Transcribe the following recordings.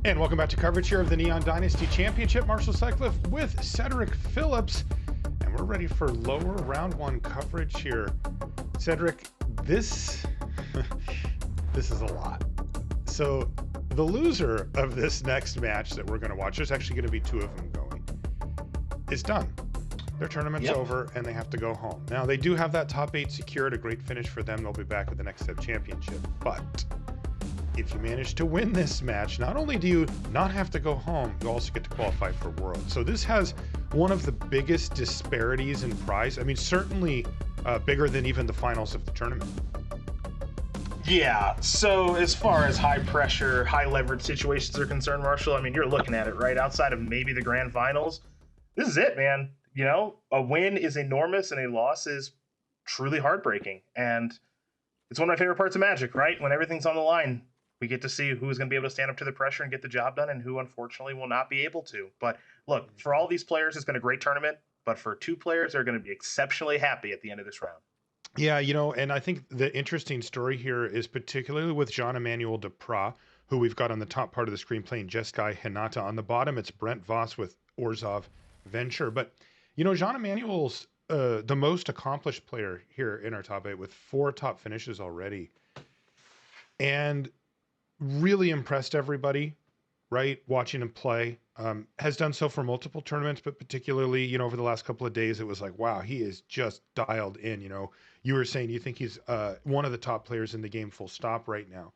And welcome back to coverage here of the Neon Dynasty Championship. Marshall Sutcliffe with Cedric Phillips. And we're ready for lower round one coverage here. Cedric, this is a lot. So the loser of this next match that we're going to watch, there's actually going to be two of them going, is done. Their tournament's over and they have to go home. Now they do have that top 8 secured, a great finish for them. They'll be back with the next step championship. But if you manage to win this match, not only do you not have to go home, you also get to qualify for Worlds. So this has one of the biggest disparities in prize. I mean, certainly bigger than even the finals of the tournament. Yeah, so as far as high pressure, high leverage situations are concerned, Marshall, I mean, you're looking at it, right? Outside of maybe the grand finals, this is it, man. You know, a win is enormous and a loss is truly heartbreaking. And it's one of my favorite parts of Magic, right? When everything's on the line, we get to see who's going to be able to stand up to the pressure and get the job done and who unfortunately will not be able to. But look, for all these players, it's been a great tournament. But for two players, they're going to be exceptionally happy at the end of this round. Yeah, you know, and I think the interesting story here is particularly with Jean-Emmanuel Depraz, who we've got on the top part of the screen playing Jeskai, Hinata. On the bottom, it's Brent Vos with Orzhov Venture. But, you know, Jean-Emmanuel's the most accomplished player here in our top 8 with 4 top finishes already. And really impressed everybody, right? Watching him play. Has done so for multiple tournaments, but particularly, you know, over the last couple of days, it was like, wow, he is just dialed in. You know, you were saying you think he's one of the top players in the game, full stop, right now.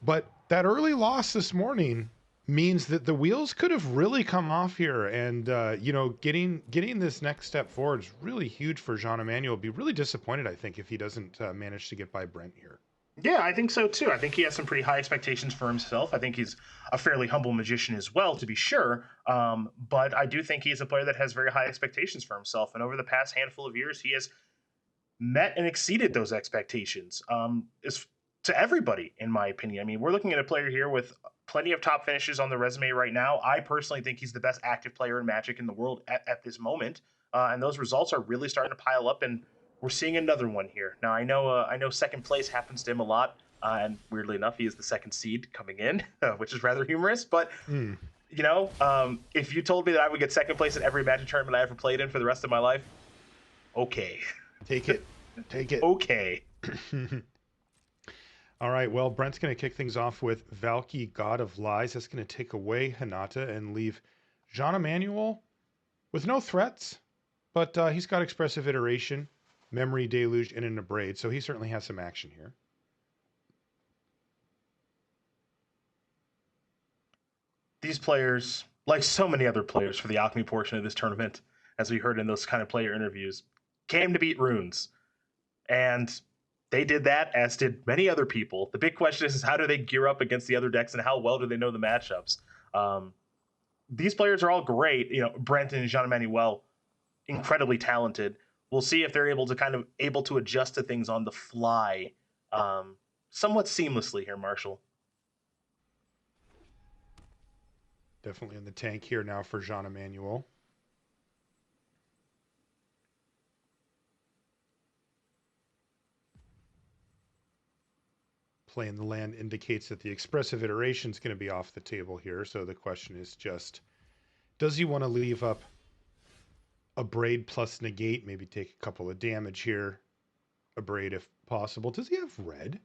But that early loss this morning means that the wheels could have really come off here, and you know, getting this next step forward is really huge for Jean-Emmanuel. Be really disappointed, I think, if he doesn't manage to get by Brent here. Yeah, I think so too. I think he has some pretty high expectations for himself. I think he's a fairly humble magician as well, to be sure. But I do think he's a player that has very high expectations for himself. And over the past handful of years, he has met and exceeded those expectations. Is to everybody, in my opinion. I mean, we're looking at a player here with plenty of top finishes on the resume right now. I personally think he's the best active player in Magic in the world at this moment. And those results are really starting to pile up, and we're seeing another one here. Now, I know second place happens to him a lot, and weirdly enough, he is the second seed coming in, which is rather humorous. But you know, if you told me that I would get second place at every Magic tournament I ever played in for the rest of my life, okay, take it, take it. Okay. All right, well, Brent's going to kick things off with Valky, God of Lies. That's going to take away Hinata and leave Jean-Emmanuel with no threats, but he's got Expressive Iteration, Memory Deluge, and an Abrade, so he certainly has some action here. These players, like so many other players for the Alchemy portion of this tournament, as we heard in those kind of player interviews, came to beat runes. And they did that, as did many other people. The big question is how do they gear up against the other decks, and how well do they know the matchups? These players are all great. You know, Brent and Jean-Emmanuel, incredibly talented. We'll see if they're able to adjust to things on the fly, somewhat seamlessly here, Marshall. Definitely in the tank here now for Jean-Emmanuel. Playing the land indicates that the Expressive Iteration is going to be off the table here. So the question is just, does he want to leave up Abrade plus negate, maybe take a couple of damage here? Abrade if possible. Does he have red?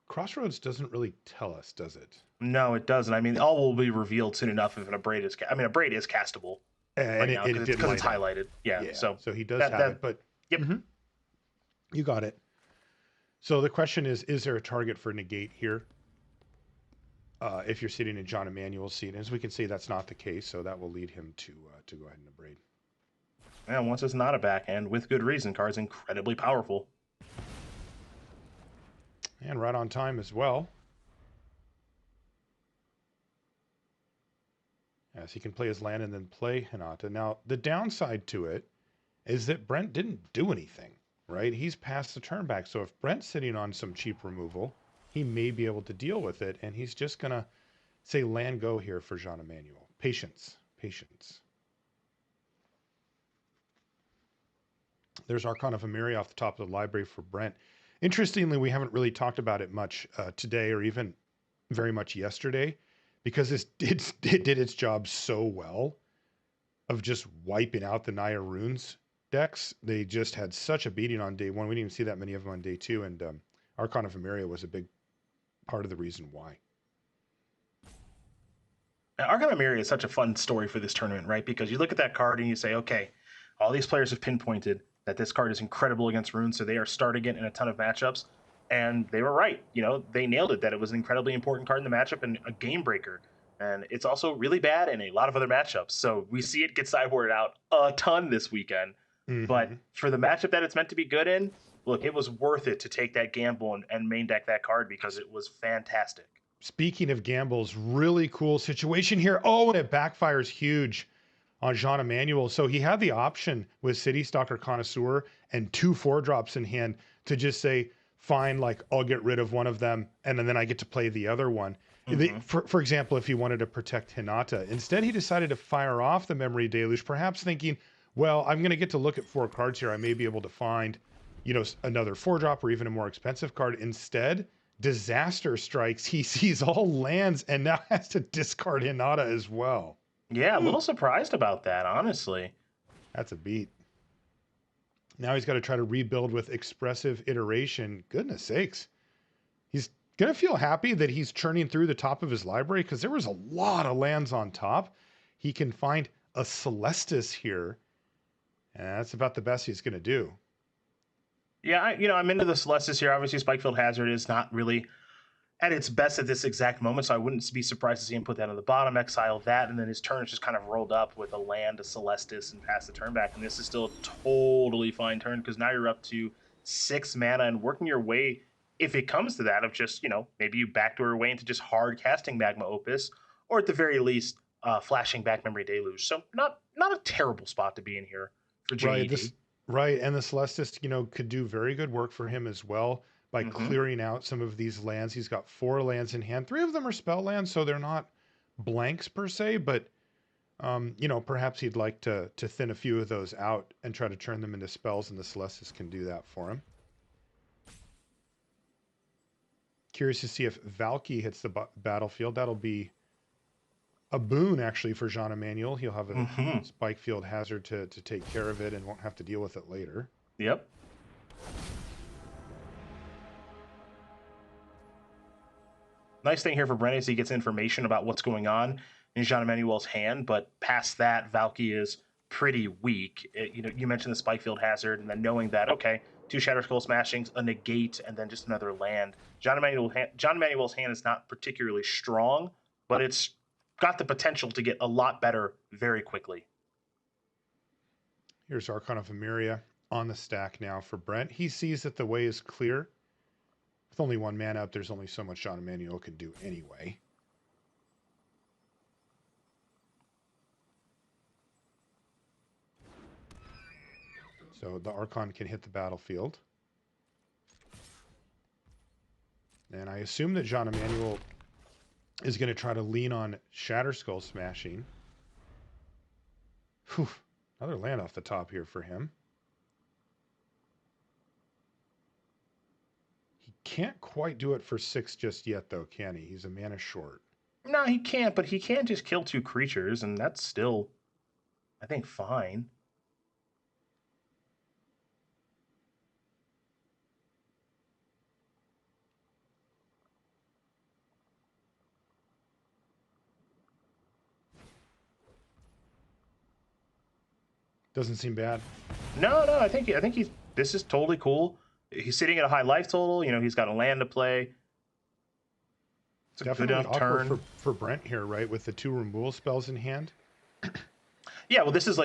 Crossroads doesn't really tell us, does it? No, it doesn't. I mean, all will be revealed soon enough if an Abrade is... Abrade is castable right now because it's highlighted. Yeah, so he does have it, but... Yep. You got it. So the question is there a target for negate here? If you're sitting in Jean-Emmanuel's seat, as we can see, that's not the case, so that will lead him to go ahead and Abrade. And once it's not a backhand, with good reason, card's incredibly powerful. And right on time as well. Yes, he can play his land and then play Hinata. Now, the downside to it is that Brent didn't do anything, right? He's passed the turn back. So if Brent's sitting on some cheap removal, he may be able to deal with it. And he's just going to say land go here for Jean-Emmanuel. Patience, patience. There's Archon of Amiri off the top of the library for Brent. Interestingly, we haven't really talked about it much today or even very much yesterday because it did its job so well of just wiping out the Naya Runes decks. They just had such a beating on day one. We didn't even see that many of them on day two, and Archon of Emeria was a big part of the reason why. Archon of Emeria is such a fun story for this tournament, right? Because you look at that card and you say, okay, all these players have pinpointed that this card is incredible against runes, so they are starting it in a ton of matchups. And they were right. They nailed it, that it was an incredibly important card in the matchup and a game breaker. And it's also really bad in a lot of other matchups. So we see it get sideboarded out a ton this weekend. Mm-hmm. But for the matchup that it's meant to be good in, look, it was worth it to take that gamble and main deck that card because it was fantastic. Speaking of gambles, really cool situation here. Oh, and it backfires huge on Jean-Emmanuel. So he had the option with City Stalker Connoisseur and 2 4-drops in hand to just say, fine, like I'll get rid of one of them and then I get to play the other one. Mm-hmm. For example, if he wanted to protect Hinata, instead he decided to fire off the Memory Deluge, perhaps thinking, well, I'm going to get to look at 4 cards here. I may be able to find, another 4-drop or even a more expensive card. Instead, Disaster strikes. He sees all lands and now has to discard Hinata as well. Yeah, a little surprised about that, honestly. That's a beat. Now he's got to try to rebuild with Expressive Iteration. Goodness sakes. He's going to feel happy that he's churning through the top of his library because there was a lot of lands on top. He can find a Celestis here, and that's about the best he's going to do. Yeah, I'm into the Celestis here. Obviously, Spikefield Hazard is not really at its best at this exact moment, so I wouldn't be surprised to see him put that on the bottom, exile that, and then his turn is just kind of rolled up with a land, a Celestis, and pass the turn back. And this is still a totally fine turn because now you're up to 6 mana and working your way, if it comes to that, of just, maybe you backdoor your way into just hard casting Magma Opus, or at the very least, flashing back Memory Deluge. So not a terrible spot to be in here for JED. Right, and the Celestis, could do very good work for him as well by clearing out some of these lands. He's got 4 lands in hand. 3 of them are spell lands, so they're not blanks per se, but perhaps he'd like to thin a few of those out and try to turn them into spells, and the Celestis can do that for him. Curious to see if Valky hits the battlefield. That'll be a boon, actually, for Jean-Emmanuel. He'll have a Spikefield Hazard to take care of it and won't have to deal with it later. Yep. Nice thing here for Brent is he gets information about what's going on in Jean-Emmanuel's hand, but past that, Valky is pretty weak. You mentioned the Spikefield Hazard, and then knowing that, okay, 2 Shatter Skull Smashings, a negate, and then just another land. Jean-Emmanuel's hand is not particularly strong, but it's got the potential to get a lot better very quickly. Here's Archon of Emeria on the stack now for Brent. He sees that the way is clear. With only 1 mana up, there's only so much Jean-Emmanuel can do anyway. So the Archon can hit the battlefield. And I assume that Jean-Emmanuel is going to try to lean on Shatter Skull Smashing. Whew, another land off the top here for him. He can't quite do it for 6 just yet, though, can he? He's a mana short. No, he can't, but he can just kill 2 creatures, and that's still, I think, fine. Doesn't seem bad. No, I think this is totally cool. He's sitting at a high life total. He's got a land to play. It's definitely a good enough turn for Brent here, right? With the 2 removal spells in hand. Yeah, well, this is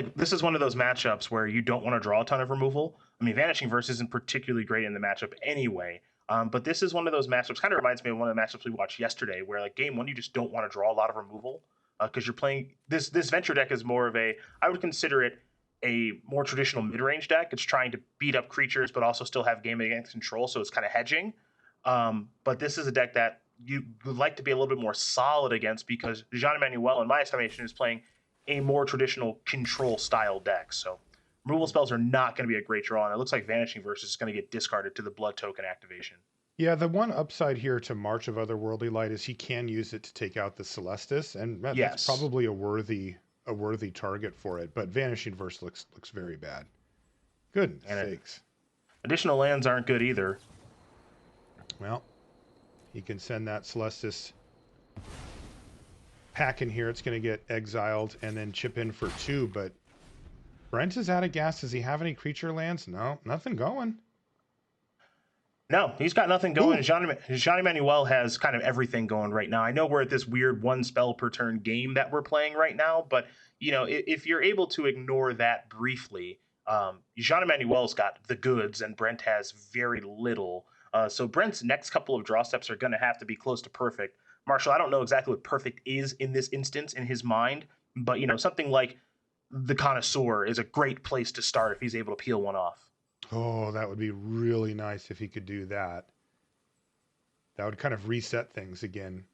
one of those matchups where you don't want to draw a ton of removal. I mean, Vanishing Verse isn't particularly great in the matchup anyway. But this is one of those matchups. Kind of reminds me of one of the matchups we watched yesterday, where like game 1 you just don't want to draw a lot of removal because you're playing this venture deck is more of I would consider it a more traditional mid-range deck. It's trying to beat up creatures, but also still have game against control, so it's kind of hedging. But this is a deck that you would like to be a little bit more solid against because Jean-Emmanuel, in my estimation, is playing a more traditional control style deck. So removal spells are not going to be a great draw, and it looks like Vanishing Verse is going to get discarded to the Blood Token activation. Yeah, the one upside here to March of Otherworldly Light is he can use it to take out the Celestis, and that's Yes. probably a worthy target for it. But Vanishing Verse looks very bad. Goodness And sakes. additional lands aren't good either. Well, he can send that Celestis pack in here. It's going to get exiled and then chip in for 2. But Brent is out of gas. Does he have any creature lands? No, nothing going. No, he's got nothing going. Ooh. Jean-Emmanuel has kind of everything going right now. I know we're at this weird one spell per turn game that we're playing right now, but if you're able to ignore that briefly, Jean-Emmanuel's got the goods and Brent has very little. So Brent's next couple of draw steps are going to have to be close to perfect. Marshall, I don't know exactly what perfect is in this instance in his mind, but something like the Connoisseur is a great place to start if he's able to peel one off. Oh, that would be really nice if he could do that. That would kind of reset things again.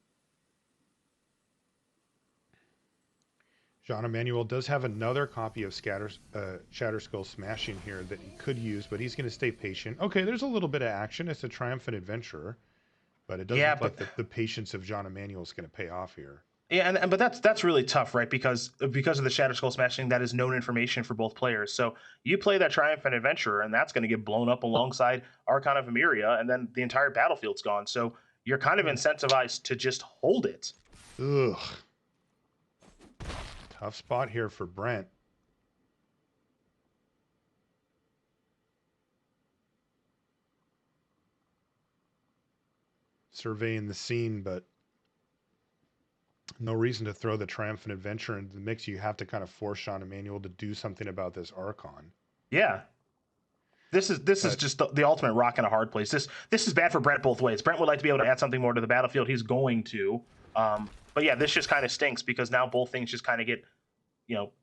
Jean-Emmanuel does have another copy of Shatterskull Smashing here that he could use, but he's going to stay patient. Okay, there's a little bit of action. It's a Triumphant Adventurer, but it doesn't Yeah, look like the patience of Jean-Emmanuel is going to pay off here. Yeah, but that's really tough, right? Because of the Shatterskull Smashing, that is known information for both players. So you play that Triumphant Adventurer, and that's going to get blown up alongside Archon of Emeria, and then the entire battlefield's gone. So you're kind of incentivized to just hold it. Ugh. Tough spot here for Brent. Surveying the scene, but no reason to throw the Triumphant Adventure into the mix. You have to kind of force Jean-Emmanuel to do something about this Archon. Yeah. This is just the ultimate rock in a hard place. This is bad for Brent both ways. Brent would like to be able to add something more to the battlefield. He's going to. But yeah, this just kind of stinks because now both things just kind of get,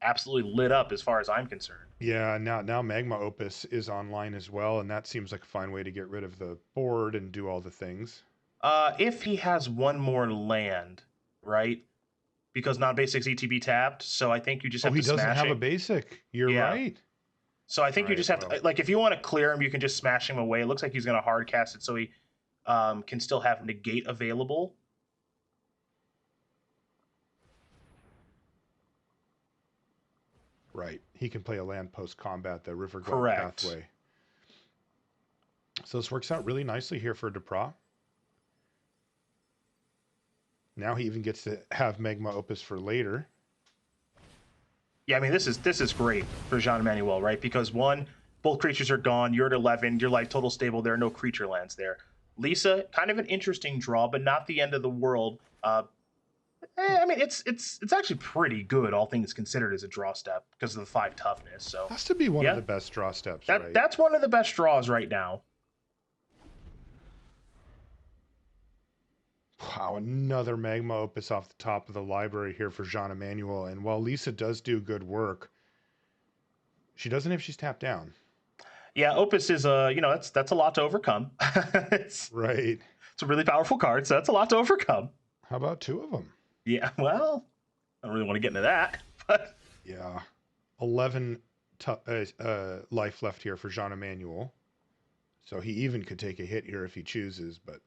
absolutely lit up as far as I'm concerned. Yeah, now Magma Opus is online as well, and that seems like a fine way to get rid of the board and do all the things. If he has one more land, right? Because non-basic's ETB tapped, so I think you just have to smash it. He doesn't have a basic. You're right. So I think you just have to, like, if you want to clear him, you can just smash him away. It looks like he's going to hard cast it so he can still have negate available. Right. He can play a land post-combat, the River God Correct. pathway. So this works out really nicely here for Depraz. Now he even gets to have Magma Opus for later. Yeah, I mean, this is great for Jean-Emmanuel, right? Because one, both creatures are gone. You're at 11. Your life total stable. There are no creature lands there. Lisa, kind of an interesting draw, but not the end of the world. I mean, it's actually pretty good, all things considered, as a draw step because of the 5 toughness. So has to be one of the best draw steps, right? That's one of the best draws right now. Wow, another Magma Opus off the top of the library here for Jean-Emmanuel. And while Lisa does do good work, she doesn't if she's tapped down. Yeah, Opus is that's a lot to overcome. Right. It's a really powerful card, so that's a lot to overcome. How about 2 of them? Yeah, well, I don't really want to get into that, but yeah, 11 life left here for Jean-Emmanuel. So he even could take a hit here if he chooses, but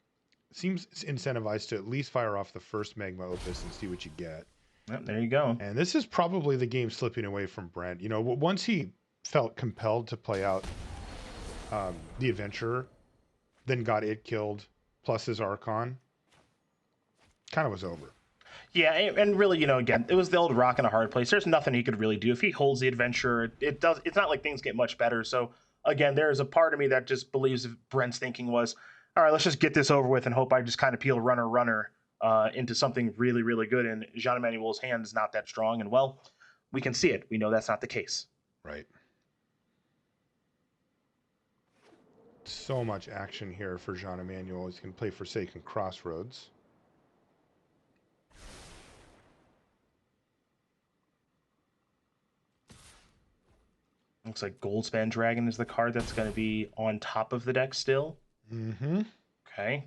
seems incentivized to at least fire off the first Magma Opus and see what you get. Yep, there you go. And this is probably the game slipping away from Brent. Once he felt compelled to play out the Adventurer, then got it killed, plus his Archon, kind of was over. Yeah, and really, again, it was the old rock in a hard place. There's nothing he could really do. If he holds the Adventurer, it's not like things get much better. So, again, there is a part of me that just believes Brent's thinking was, all right, let's just get this over with and hope I just kind of peel runner into something really, really good. And Jean-Emmanuel's hand is not that strong. And, well, we can see it. We know that's not the case. Right. So much action here for Jean-Emmanuel. He's going to play Forsaken Crossroads. Looks like Goldspan Dragon is the card that's going to be on top of the deck still. Mm-hmm. Okay.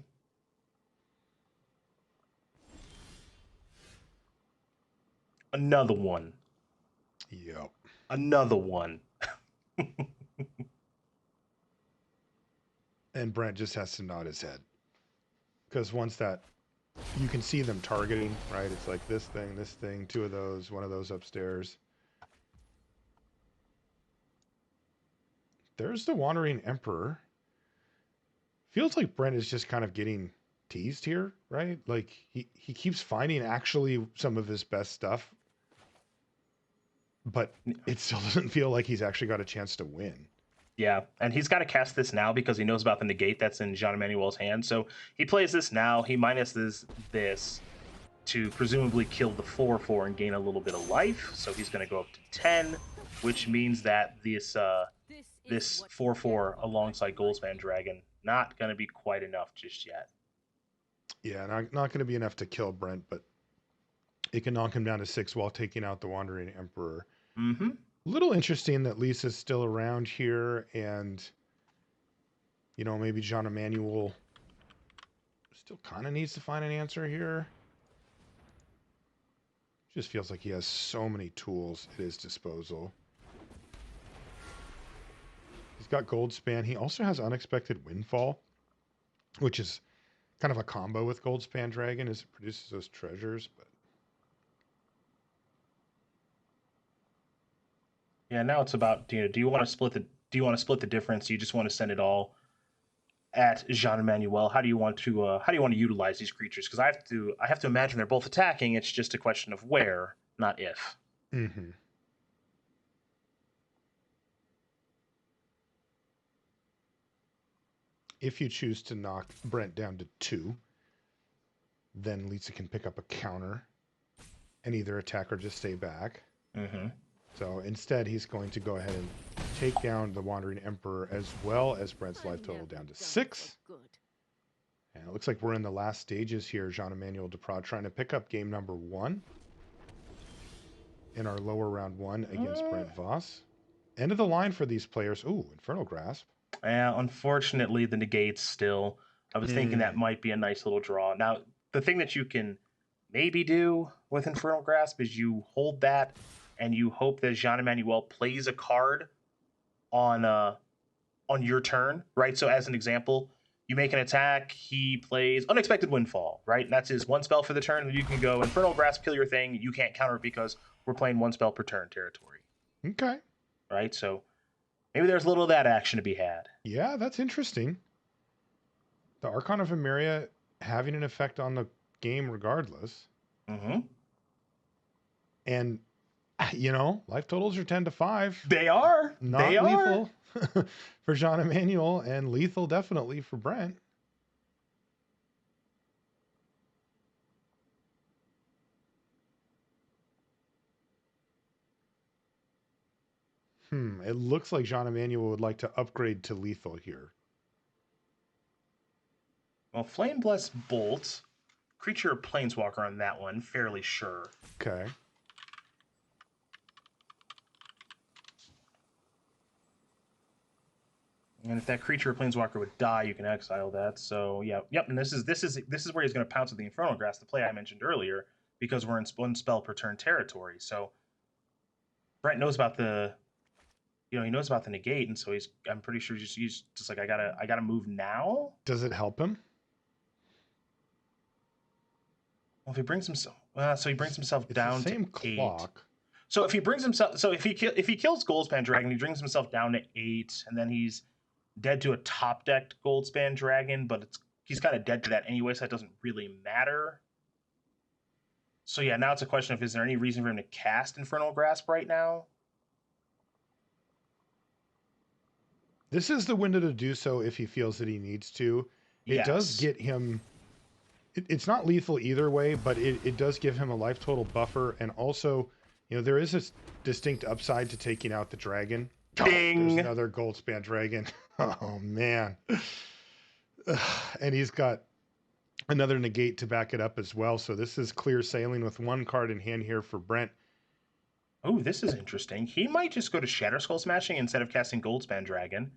Another one. Yep. Another one. And Brent just has to nod his head. because once that, you can see them targeting, right? It's like this thing, two of those, one of those upstairs. There's the Wandering Emperor. Feels like Brent is just kind of getting teased here, right? Like he keeps finding actually some of his best stuff, but it still doesn't feel like he's actually got a chance to win. Yeah, and he's got to cast this now because he knows about the negate that's in Jean-Emmanuel's hand. So he plays this now. He minuses this to presumably kill the 4/4 and gain a little bit of life. So he's going to go up to 10, which means that this 4/4 alongside Goldspan Dragon not going to be quite enough just yet. Yeah, not going to be enough to kill Brent, but it can knock him down to 6 while taking out the Wandering Emperor. Mm-hmm. Little interesting that Lisa's still around here, and maybe Jean-Emmanuel still kind of needs to find an answer here. Just feels like he has so many tools at his disposal. He's got Goldspan. He also has Unexpected Windfall, which is kind of a combo with Goldspan Dragon as it produces those treasures, but yeah, now it's about do you want to split the difference? Do you just want to send it all at Jean-Emmanuel? How do you want to utilize these creatures? Because I have to imagine they're both attacking. It's just a question of where, not if. Mm-hmm. If you choose to knock Brent down to 2, then Lisa can pick up a counter and either attack or just stay back. Mm-hmm. So instead, he's going to go ahead and take down the Wandering Emperor as well as Brent's life total down to 6. And it looks like we're in the last stages here. Jean-Emmanuel Depraz trying to pick up game number 1 in our lower round 1 against Brent Vos. End of the line for these players. Ooh, Infernal Grasp. Yeah, unfortunately, the negates still. I was thinking that might be a nice little draw. Now, the thing that you can maybe do with Infernal Grasp is you hold that and you hope that Jean-Emmanuel plays a card on your turn, right? So as an example, you make an attack, he plays Unexpected Windfall, right? And that's his 1 spell for the turn. And you can go Infernal Grasp, kill your thing. You can't counter it because we're playing 1 spell per turn territory. Okay. Right? So maybe there's a little of that action to be had. Yeah, that's interesting. The Archon of Emeria having an effect on the game regardless. Mm-hmm. And, life totals are 10-5. They are. Not lethal for Jean-Emmanuel, and lethal definitely for Brent. It looks like Jean-Emmanuel would like to upgrade to lethal here. Well, Flame Bless Bolt, creature or planeswalker on that one, fairly sure. Okay. And if that creature or planeswalker would die, you can exile that. So yep. And this is where he's going to pounce with the Infernal Grasp, the play I mentioned earlier, because we're in 1 spell per turn territory. So Brent knows about the, he knows about the negate, and so I'm pretty sure he's just like I gotta move now. Does it help him? Well, if he brings himself, so he brings himself down the same to 8. clock. So if he brings himself, if he kills Goldspan Dragon, he brings himself down to 8, and then he's dead to a top decked Goldspan Dragon, but he's kind of dead to that anyway, so that doesn't really matter. So yeah, now it's a question of is there any reason for him to cast Infernal Grasp right now? This is the window to do so if he feels that he needs to. It does get him... It's not lethal either way, but it does give him a life total buffer, and also, there is a distinct upside to taking out the dragon. Ding! There's another Goldspan Dragon. Oh, man. And he's got another negate to back it up as well, so this is clear sailing with 1 card in hand here for Brent. Oh, this is interesting. He might just go to Shatter Skull Smashing instead of casting Goldspan Dragon,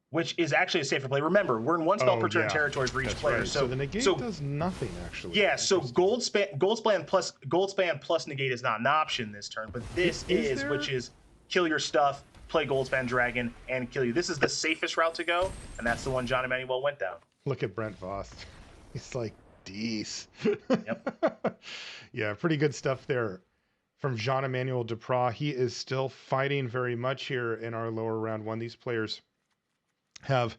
which is actually a safer play. Remember, we're in 1 spell per turn territory for each player. Right. So the negate does nothing, actually. Yeah, so Goldspan plus negate is not an option this turn, but this is which is kill your stuff, play Goldspan Dragon, and kill you. This is the safest route to go, and that's the one Jean-Emmanuel went down. Look at Brent Vos. He's like, Dees. Yep. Yeah, pretty good stuff there from Jean-Emmanuel Depraz. He is still fighting very much here in our lower round one. These players have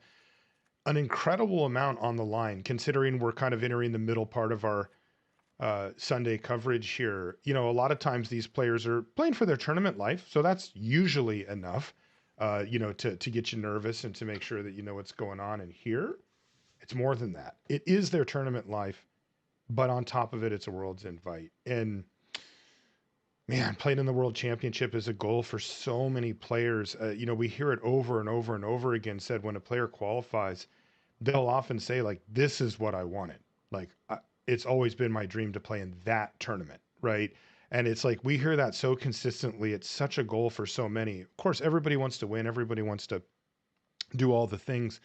an incredible amount on the line, considering we're kind of entering the middle part of our Sunday coverage here. You know, a lot of times these players are playing for their tournament life, so that's usually enough, you know, to get you nervous and to make sure that you know what's going on. And here, it's more than that. It is their tournament life, but on top of it, it's a World's Invite. And man, playing in the World Championship is a goal for so many players. You know, we hear it over and over and over again said when a player qualifies, they'll often say, like, this is what I wanted. Like, it's always been my dream to play in that tournament, right? And it's like, we hear that so consistently. It's such a goal for so many. Of course, everybody wants to win. Everybody wants to do all the things.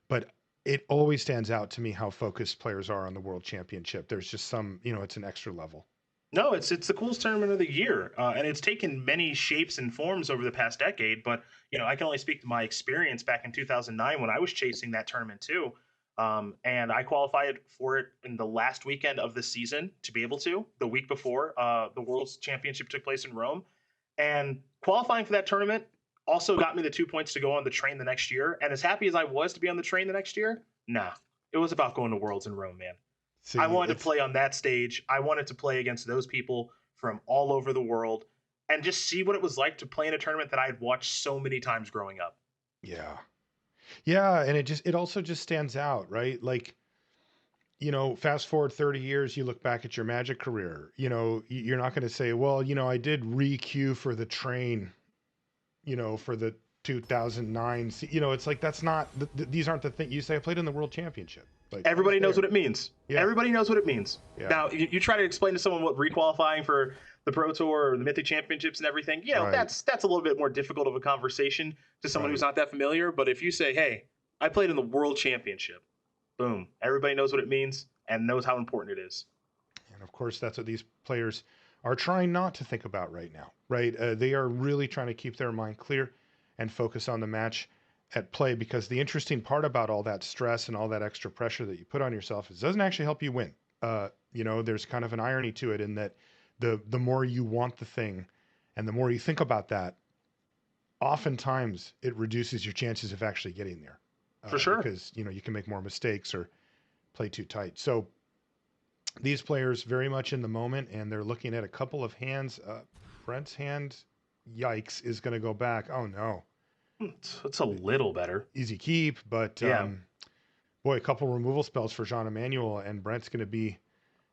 But it always stands out to me how focused players are on the World Championship. There's just some, you know, it's an extra level. No, it's the coolest tournament of the year, and it's taken many shapes and forms over the past decade. But you know, I can only speak to my experience back in 2009 when I was chasing that tournament too, and I qualified for it in the last weekend of the season to be able to the week before the World's Championship took place in Rome, and qualifying for that tournament also got me the 2 points to go on the train the next year. And as happy as I was to be on the train the next year, nah, it was about going to Worlds in Rome, man. See, I wanted to play on that stage. I wanted to play against those people from all over the world and just see what it was like to play in a tournament that I had watched so many times growing up. Yeah. Yeah. And it also just stands out, right? Like, you know, fast forward 30 years, you look back at your Magic career, you know, you're not going to say, well, you know, I did re-queue for the train, you know, for the 2009, you know, it's like, that's not, these aren't the things you say. I played in the World Championship. Like, everybody knows what it means. Yeah. Everybody knows what it means. Yeah. Now, you try to explain to someone what requalifying for the Pro Tour or the Mythic Championships and everything, you know, Right. that's a little bit more difficult of a conversation to someone Right. who's not that familiar. But if you say, hey, I played in the World Championship, boom, everybody knows what it means and knows how important it is. And of course, that's what these players are trying not to think about right now, right? They are really trying to keep their mind clear and focus on the match at play, because the interesting part about all that stress and all that extra pressure that you put on yourself is it doesn't actually help you win. You know, there's kind of an irony to it in that the more you want the thing and the more you think about that, oftentimes it reduces your chances of actually getting there. For sure. Because, you know, you can make more mistakes or play too tight. So these players very much in the moment, and they're looking at a couple of hands. Brent's hand, yikes, is going to go back. Oh, no. It's a little better. Easy keep, but Yeah. boy, a couple removal spells for Jean-Emmanuel, and Brent's going to be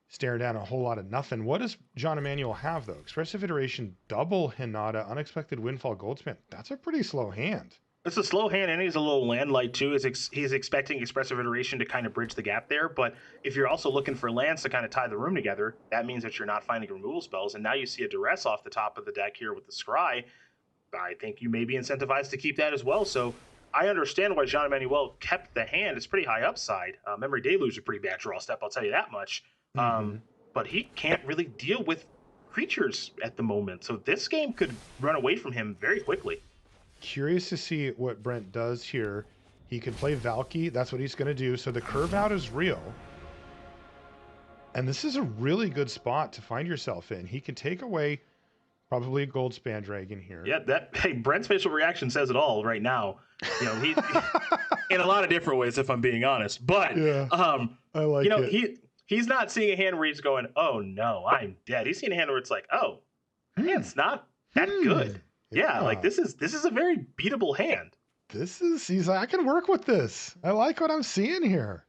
staring down a whole lot of nothing. What does Jean-Emmanuel have, though? Expressive Iteration, double Hinata, Unexpected Windfall, Goldsmith. That's a pretty slow hand. It's a slow hand, and he's a little land light too. He's expecting Expressive Iteration to kind of bridge the gap there. But if you're also looking for lands to kind of tie the room together, that means that you're not finding removal spells. And now you see a duress off the top of the deck here with the Scry. I think you may be incentivized to keep that as well. So I understand why Jean-Emmanuel kept the hand. It's pretty high upside. Memory Deluge is a pretty bad draw step, I'll tell you that much. But he can't really deal with creatures at the moment. So this game could run away from him very quickly. Curious to see what Brent does here. He could play Valky. That's what he's going to do. So the curve out is real. And this is a really good spot to find yourself in. He can take away probably a gold span dragon here. Yeah, hey, Brent's facial reaction says it all right now. You know, he in a lot of different ways, if I'm being honest. But Yeah, I like you know, it. he's not seeing a hand where he's going, "Oh no, I'm dead." He's seeing a hand where it's like, "Oh, it's not that good." Yeah, like this is a very beatable hand. He's like, I can work with this. I like what I'm seeing here.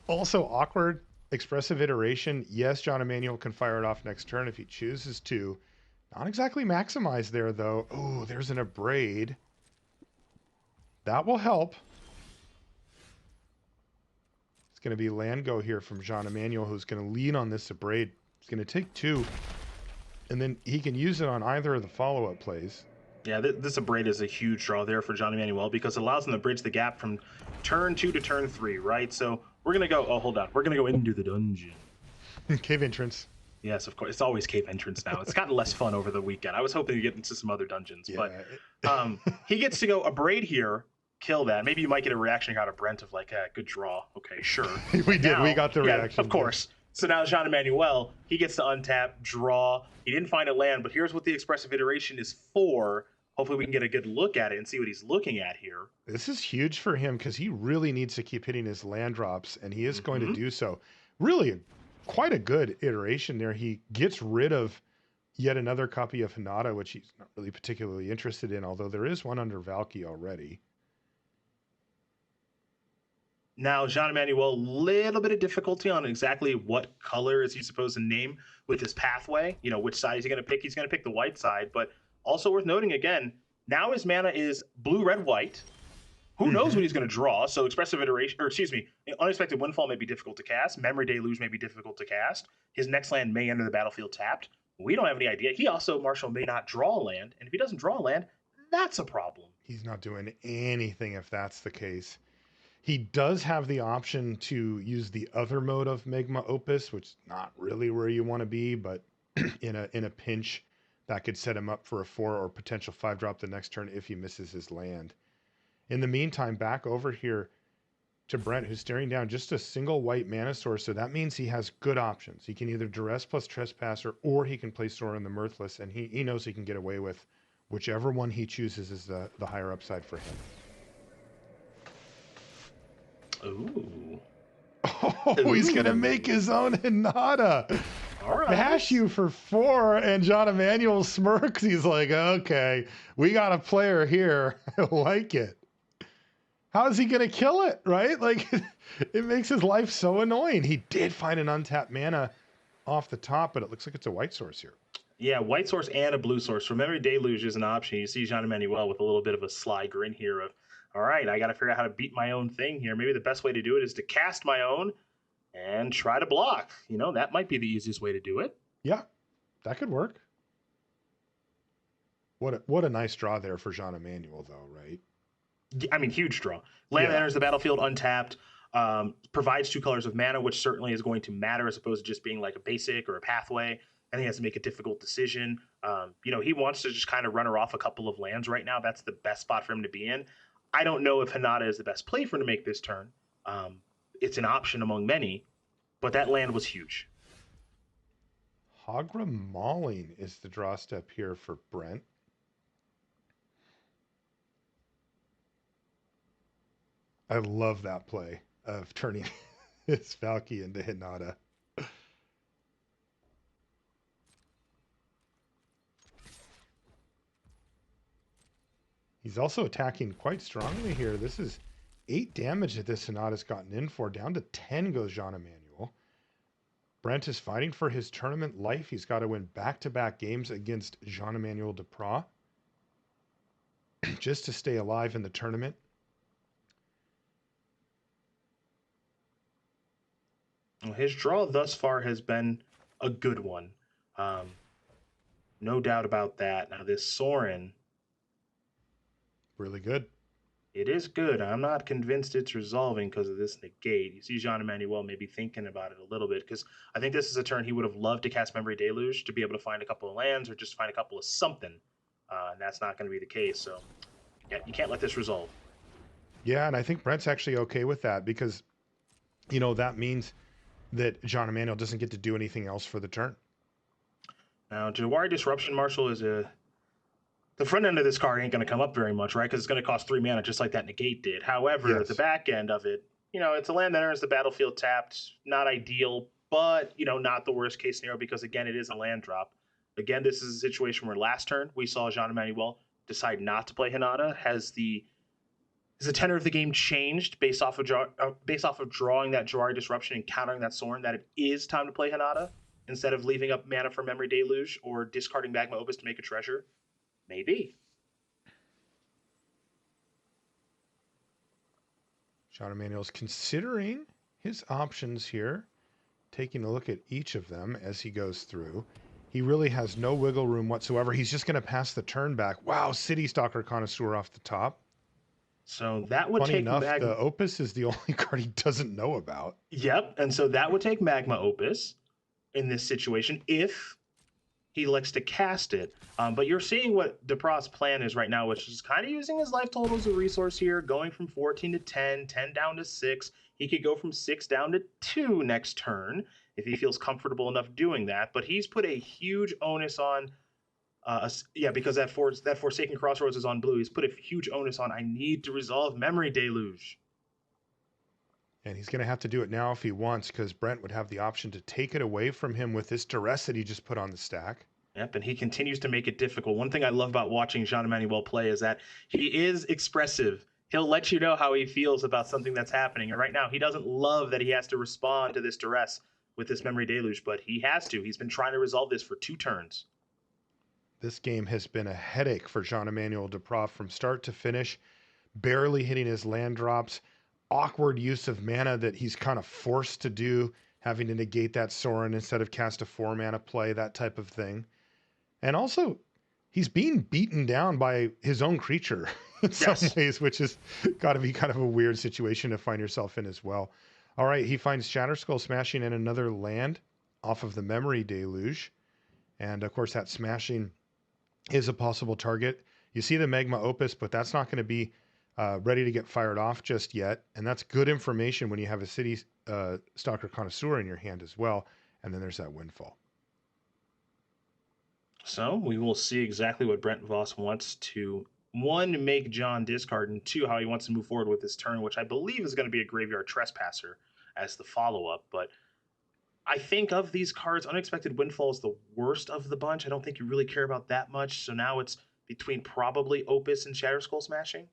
Also awkward Expressive Iteration. Yes, Jean-Emmanuel can fire it off next turn if he chooses to. Not exactly maximized there, though. Oh, there's an Abrade. That will help. It's going to be land go here from Jean-Emmanuel, who's going to lean on this Abrade. He's going to take two, and then he can use it on either of the follow-up plays. Yeah, this Abrade is a huge draw there for Jean-Emmanuel because it allows him to bridge the gap from turn 2 to turn 3, right? So we're going to go, oh, hold on. We're going to go into the dungeon. Cave entrance. Yes, of course. It's always cave entrance now. It's gotten less fun over the weekend. I was hoping to get into some other dungeons, Yeah. but he gets to go Abrade here, kill that. Maybe you might get a reaction out of Brent of like, good draw. Okay, sure. We did. Now, We got the yeah, reaction. of course. So now Jean-Emmanuel, he gets to untap, draw. He didn't find a land, but here's what the expressive iteration is for. Hopefully we can get a good look at it and see what he's looking at here. This is huge for him because he really needs to keep hitting his land drops, and he is going to do so. Really, quite a good iteration there. He gets rid of yet another copy of Hinata, which he's not really particularly interested in, although there is one under Valky already. Now, Jean-Emmanuel, little bit of difficulty on exactly what color is he supposed to name with his pathway. You know, which side is he going to pick? He's going to pick the white side, but also worth noting again, now his mana is blue, red, white. Who knows what he's going to draw? So expressive iteration, or excuse me, unexpected windfall may be difficult to cast. Memory Deluge may be difficult to cast. His next land may enter the battlefield tapped. We don't have any idea. He also, Marshall, may not draw a land. And if he doesn't draw a land, that's a problem. He's not doing anything if that's the case. He does have the option to use the other mode of Magma Opus, which is not really where you want to be, but in a pinch, that could set him up for a 4 or potential 5-drop the next turn if he misses his land. In the meantime, back over here to Brent, who's staring down just a single white mana source. So that means he has good options. He can either Duress plus Trespasser, or he can play Sorin the Mirthless, and he knows he can get away with whichever one he chooses is the higher upside for him. Ooh. Oh, he's going to make his own Hinata. All right. Bash you for 4, and Jean-Emmanuel smirks. He's like, okay, we got a player here. I like it. How is he going to kill it, right? Like, it makes his life so annoying. He did find an untapped mana off the top, but it looks like it's a white source here. Yeah, white source and a blue source. Remember, Deluge is an option. You see Jean-Emmanuel with a little bit of a sly grin here of, all right, I got to figure out how to beat my own thing here. Maybe the best way to do it is to cast my own and try to block. You know, that might be the easiest way to do it. Yeah, that could work. What a nice draw there for Jean-Emmanuel, though, right? I mean, huge draw. Land enters the battlefield untapped, provides 2 colors of mana, which certainly is going to matter as opposed to just being like a basic or a pathway. And he has to make a difficult decision. You know, he wants to just kind of run her off a couple of lands right now. That's the best spot for him to be in. I don't know if Hinata is the best play for him to make this turn. It's an option among many, but that land was huge. Hagra Mauling is the draw step here for Brent. I love that play of turning his Valky into Hinata. He's also attacking quite strongly here. This is 8 damage that this Hinata's gotten in for. Down to 10 goes Jean-Emmanuel. Brent is fighting for his tournament life. He's got to win back-to-back games against Jean-Emmanuel Depraz just to stay alive in the tournament. Well, his draw thus far has been a good one. No doubt about that. Now, this Sorin, really good. It is good. I'm not convinced it's resolving because of this negate. You see Jean-Emmanuel maybe thinking about it a little bit, because I think this is a turn he would have loved to cast Memory Deluge to be able to find a couple of lands or just find a couple of something. And that's not going to be the case. So, yeah, you can't let this resolve. Yeah, and I think Brent's actually okay with that because, you know, that means that Jean-Emmanuel doesn't get to do anything else for the turn. Now, Jawari Disruption, Marshall, is the front end of this card ain't going to come up very much, right? Because it's going to cost 3 mana, just like that negate did. However, the back end of it, you know, it's a land that enters the battlefield tapped. Not ideal, but, you know, not the worst case scenario because, again, it is a land drop. Again, this is a situation where last turn we saw Jean-Emmanuel decide not to play Hinata. Has the tenor of the game changed based off of drawing that Jawari Disruption and countering that Sorin that it is time to play Hinata instead of leaving up mana for Memory Deluge or discarding Magma Opus to make a treasure? Maybe. Jean-Emmanuel's considering his options here, taking a look at each of them as he goes through. He really has no wiggle room whatsoever. He's just going to pass the turn back. Wow, City Stalker Connoisseur off the top. So that would Funny take enough, the Opus is the only card he doesn't know about. Yep, and so that would take Magma Opus in this situation if he likes to cast it. But you're seeing what Depraz's plan is right now, which is kind of using his life total as a resource here, going from 14 to 10, 10 down to 6. He could go from 6 down to 2 next turn if he feels comfortable enough doing that. But he's put a huge onus on, because that Forsaken Crossroads is on blue. He's put a huge onus on, I need to resolve Memory Deluge. And he's going to have to do it now if he wants, because Brent would have the option to take it away from him with this duress that he just put on the stack. Yep, and he continues to make it difficult. One thing I love about watching Jean-Emmanuel play is that he is expressive. He'll let you know how he feels about something that's happening. And right now, he doesn't love that he has to respond to this duress with this Memory Deluge, but he has to. He's been trying to resolve this for 2 turns. This game has been a headache for Jean-Emmanuel Depraz from start to finish, barely hitting his land drops, awkward use of mana that he's kind of forced to do, having to negate that Sorin instead of cast a 4-mana play, that type of thing. And also, he's being beaten down by his own creature in some ways, which has got to be kind of a weird situation to find yourself in as well. All right, he finds Shatterskull Smashing and another land off of the Memory Deluge. And of course, that smashing is a possible target. You see the Magma Opus, but that's not going to be ready to get fired off just yet. And that's good information when you have a City Stalker Connoisseur in your hand as well. And then there's that Windfall. So we will see exactly what Brent Vos wants to, 1, make John discard, and 2, how he wants to move forward with this turn, which I believe is going to be a Graveyard Trespasser as the follow-up. But I think of these cards, Unexpected Windfall is the worst of the bunch. I don't think you really care about that much. So now it's between probably Opus and Shatterskull Smashing,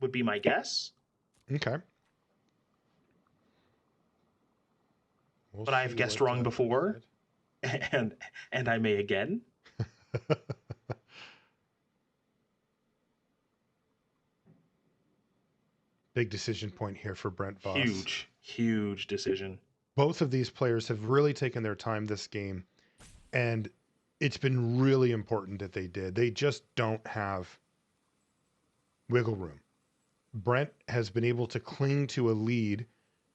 would be my guess. Okay. But I've guessed wrong before, and I may again. Big decision point here for Brent Vos. Huge decision. Both of these players have really taken their time this game, and it's been really important that they did. They just don't have wiggle room. Brent has been able to cling to a lead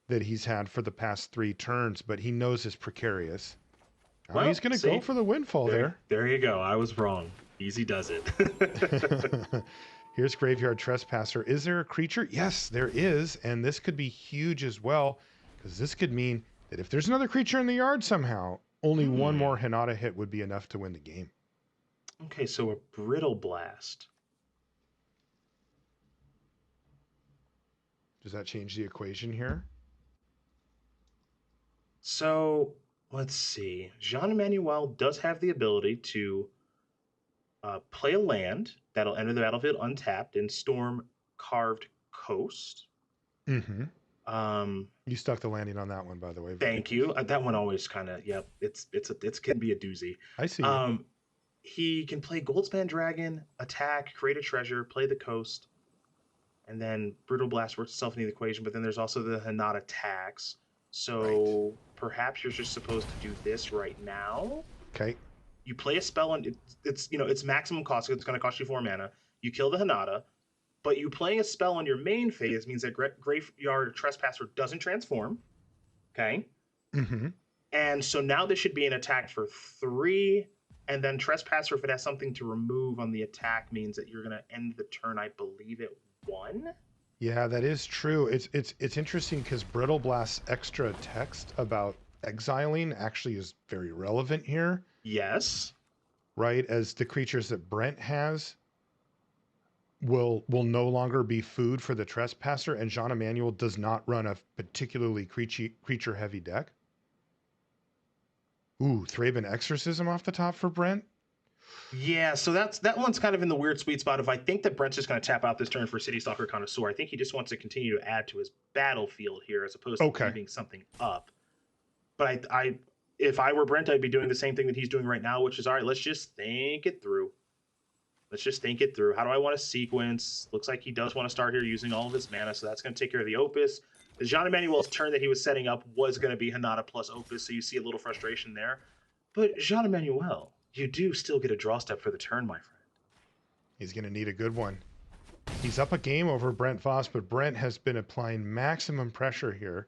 that he's had for the past 3 turns, but he knows it's precarious. Well, he's going to go for the Windfall there. There you go. I was wrong. Easy does it. Here's Graveyard Trespasser. Is there a creature? Yes, there is. And this could be huge as well, because this could mean that if there's another creature in the yard somehow, only one more Hinata hit would be enough to win the game. Okay, so a Brittle Blast. Does that change the equation here? So let's see. Jean-Emmanuel does have the ability to play a land that'll enter the battlefield untapped and Storm Carved Coast. Mm-hmm. You stuck the landing on that one, by the way. Thank you. That one always kind of, it can be a doozy. I see. He can play Goldspan Dragon, attack, create a treasure, play the coast, and then Brutal Blast works itself into the equation. But then there's also the Hinata tax. So perhaps you're just supposed to do this right now. Okay. You play a spell and it's maximum cost. It's going to cost you 4 mana. You kill the Hinata, but you playing a spell on your main phase means that Graveyard Trespasser doesn't transform. Okay. Mm-hmm. And so now this should be an attack for 3, and then Trespasser, if it has something to remove on the attack, means that you're going to end the turn, I believe, at 1. Yeah, that is true. It's interesting because Brittle Blast's extra text about exiling actually is very relevant here. Yes. Right, as the creatures that Brent has will no longer be food for the Trespasser, and Jean-Emmanuel does not run a particularly creature-heavy deck. Ooh, Thraben Exorcism off the top for Brent? Yeah, so that one's kind of in the weird sweet spot of I think that Brent's just going to tap out this turn for City Stalker Connoisseur. I think he just wants to continue to add to his battlefield here as opposed to leaving something up. But if I were Brent, I'd be doing the same thing that he's doing right now, which is, all right, let's just think it through. Let's just think it through. How do I want to sequence? Looks like he does want to start here using all of his mana, so that's going to take care of the Opus. The Jean-Emmanuel's turn that he was setting up was going to be Hinata plus Opus, so you see a little frustration there. But Jean-Emmanuel, you do still get a draw step for the turn, my friend. He's going to need a good one. He's up a game over Brent Vos, but Brent has been applying maximum pressure here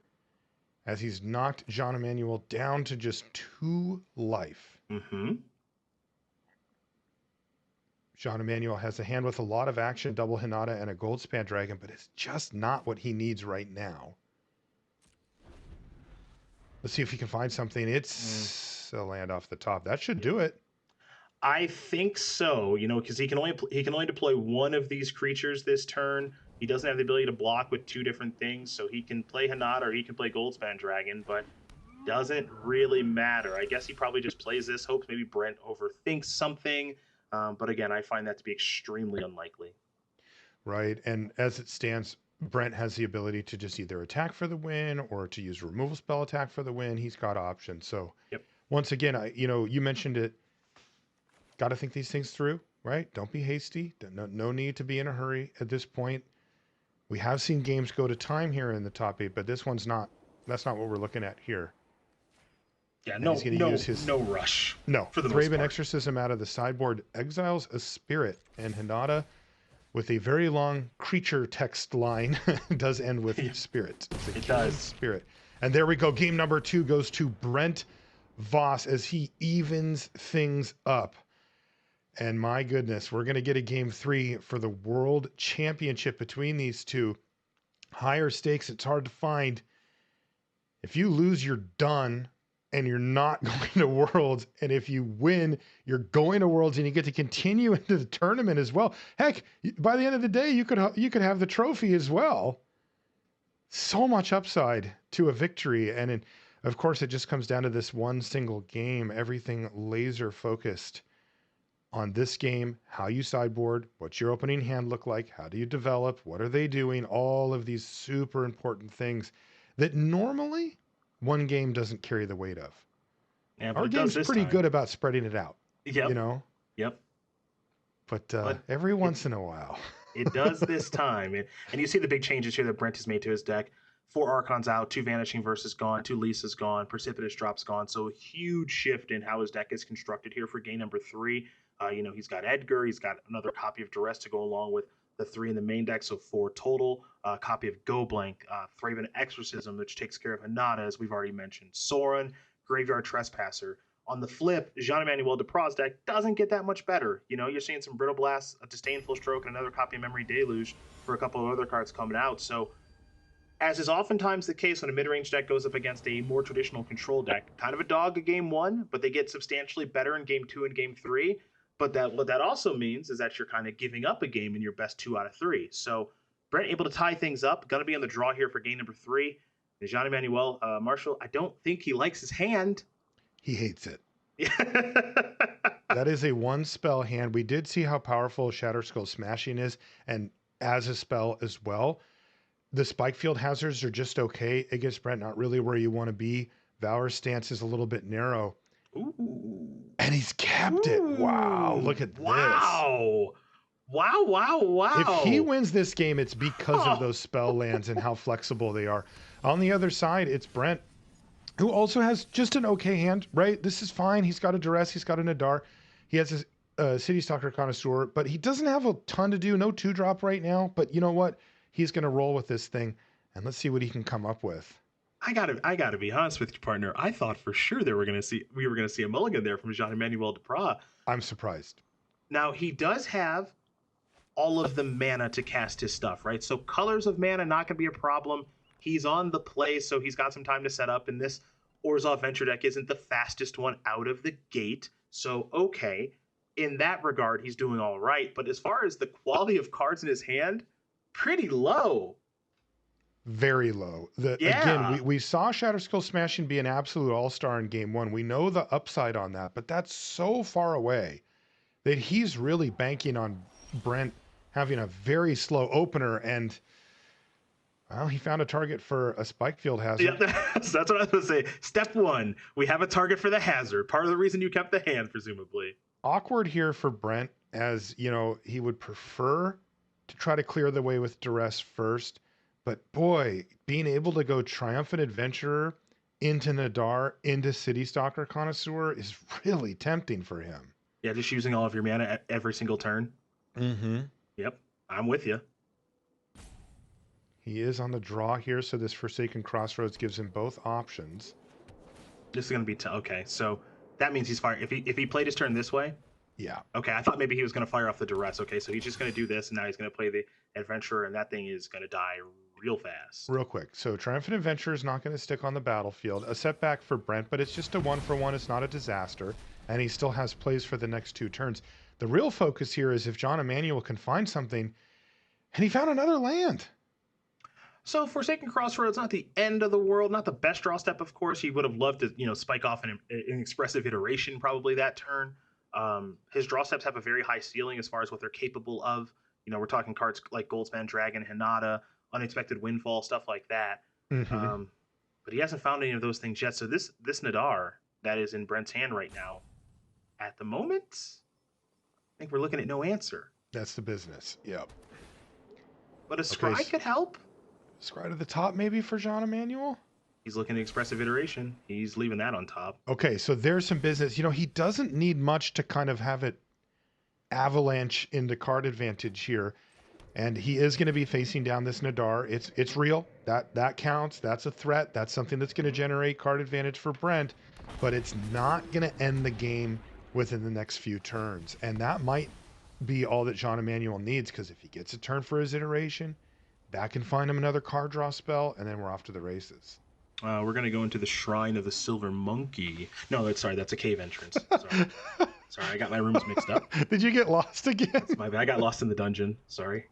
as he's knocked Jean-Emmanuel down to just 2 life. Mm-hmm. Jean-Emmanuel has a hand with a lot of action, double Hinata and a gold span dragon, but it's just not what he needs right now. Let's see if he can find something. It's a land off the top. That should do it. I think so, because he can only deploy one of these creatures this turn. He doesn't have the ability to block with two different things, so he can play Hinata or he can play Goldspan Dragon, but doesn't really matter. I guess he probably just plays this, hopes maybe Brent overthinks something, but again, I find that to be extremely unlikely. Right, and as it stands, Brent has the ability to just either attack for the win or to use removal spell attack for the win. He's got options. So once again, you mentioned it. Got to think these things through, right? Don't be hasty. No need to be in a hurry at this point. We have seen games go to time here in the top 8, but this one's not. That's not what we're looking at here. Yeah, no rush. No, for the Thraben Exorcism out of the sideboard exiles a spirit, and Hinata, with a very long creature text line, does end with spirit. It does. Spirit. And there we go. Game number 2 goes to Brent Vos as he evens things up. And my goodness, we're going to get a game 3 for the World Championship between these two. Higher stakes, it's hard to find. If you lose, you're done, and you're not going to Worlds. And if you win, you're going to Worlds, and you get to continue into the tournament as well. Heck, by the end of the day, you could have the trophy as well. So much upside to a victory. And of course, it just comes down to this one single game, everything laser focused on this game, how you sideboard, what's your opening hand look like, how do you develop, what are they doing, all of these super important things that normally one game doesn't carry the weight of. Yeah, our game's pretty good about spreading it out. Yep. Yep. But every once in a while. It does this time. And you see the big changes here that Brent has made to his deck. 4 Archons out, 2 Vanishing Verses gone, 2 Lisa's gone, Precipitous Drops gone. So a huge shift in how his deck is constructed here for game number 3. He's got Edgar. He's got another copy of Duress to go along with the 3 in the main deck, so 4 total. Copy of Go Blank, Thraben Exorcism, which takes care of Hinata, as we've already mentioned. Sorin, Graveyard Trespasser. On the flip, Jean-Emmanuel Depraz deck doesn't get that much better. You're seeing some Brittle Blast, a Disdainful Stroke, and another copy of Memory Deluge for a couple of other cards coming out. So, as is oftentimes the case when a mid-range deck goes up against a more traditional control deck, kind of a dog at game 1, but they get substantially better in game 2 and game 3. But what that also means is that you're kind of giving up a game in your best 2 out of 3. So Brent able to tie things up. Going to be on the draw here for game number 3. And Jean-Emmanuel, Marshall, I don't think he likes his hand. He hates it. That is a 1-spell hand. We did see how powerful Shatterskull Smashing is, and as a spell as well. The Spikefield Hazards are just okay against Brent, not really where you want to be. Valor's stance is a little bit narrow. Ooh. And he's kept it. Wow. Look at this. Wow. If he wins this game, it's because of those spell lands and how flexible they are. On the other side, it's Brent, who also has just an okay hand, right? This is fine. He's got a Duress. He's got a Nadar. He has a City Stalker Connoisseur, but he doesn't have a ton to do. No 2-drop right now. But you know what? He's going to roll with this thing, and let's see what he can come up with. I gotta be honest with you, partner. I thought for sure we were gonna see a mulligan there from Jean-Emmanuel Depraz. I'm surprised. Now he does have all of the mana to cast his stuff, right? So colors of mana not gonna be a problem. He's on the play, so he's got some time to set up. And this Orzhov Venture deck isn't the fastest one out of the gate, so okay. In that regard, he's doing all right. But as far as the quality of cards in his hand, pretty low. Very low. Again, we saw Shatterskull Smashing be an absolute all-star in game 1. We know the upside on that, but that's so far away that he's really banking on Brent having a very slow opener, and well, he found a target for a Spikefield Hazard. Yeah, that's what I was going to say. Step 1, we have a target for the hazard. Part of the reason you kept the hand, presumably. Awkward here for Brent, as he would prefer to try to clear the way with Duress first. But boy, being able to go Triumphant Adventurer into Nadar, into City Stalker Connoisseur is really tempting for him. Yeah, just using all of your mana at every single turn. Mm-hmm. Yep, I'm with you. He is on the draw here, so this Forsaken Crossroads gives him both options. This is going to be okay. So that means he's firing. If he played his turn this way, Yeah. Okay, I thought maybe he was going to fire off the duress. Okay, so he's just going to do this, and now he's going to play the adventurer, and that thing is going to die real fast. Real quick. So Triumphant Adventure is not going to stick on the battlefield. A setback for Brent, but it's just a 1-for-1. It's not a disaster. And he still has plays for the next 2 turns. The real focus here is if Jean-Emmanuel can find something, and he found another land. So Forsaken Crossroads, not the end of the world, not the best draw step, of course. He would have loved to, spike off an expressive iteration probably that turn. His draw steps have a very high ceiling as far as what they're capable of. We're talking cards like Goldspan Dragon, Hinata, Unexpected Windfall, stuff like that. Mm-hmm. But he hasn't found any of those things yet. So this Nadar that is in Brent's hand right now, at the moment, I think we're looking at no answer. That's the business. Yep. But a Scry could help. Scry to the top maybe for Jean-Emmanuel? He's looking at expressive iteration. He's leaving that on top. Okay, so there's some business. He doesn't need much to kind of have it avalanche into card advantage here. And he is going to be facing down this Nadar. It's real. That counts. That's a threat. That's something that's going to generate card advantage for Brent. But it's not going to end the game within the next few turns. And that might be all that Jean-Emmanuel needs, because if he gets a turn for his iteration, that can find him another card draw spell, and then we're off to the races. We're going to go into the Shrine of the Silver Monkey. No, that's a cave entrance. Sorry. Sorry, I got my rooms mixed up. Did you get lost again? That's my bad. I got lost in the dungeon. Sorry.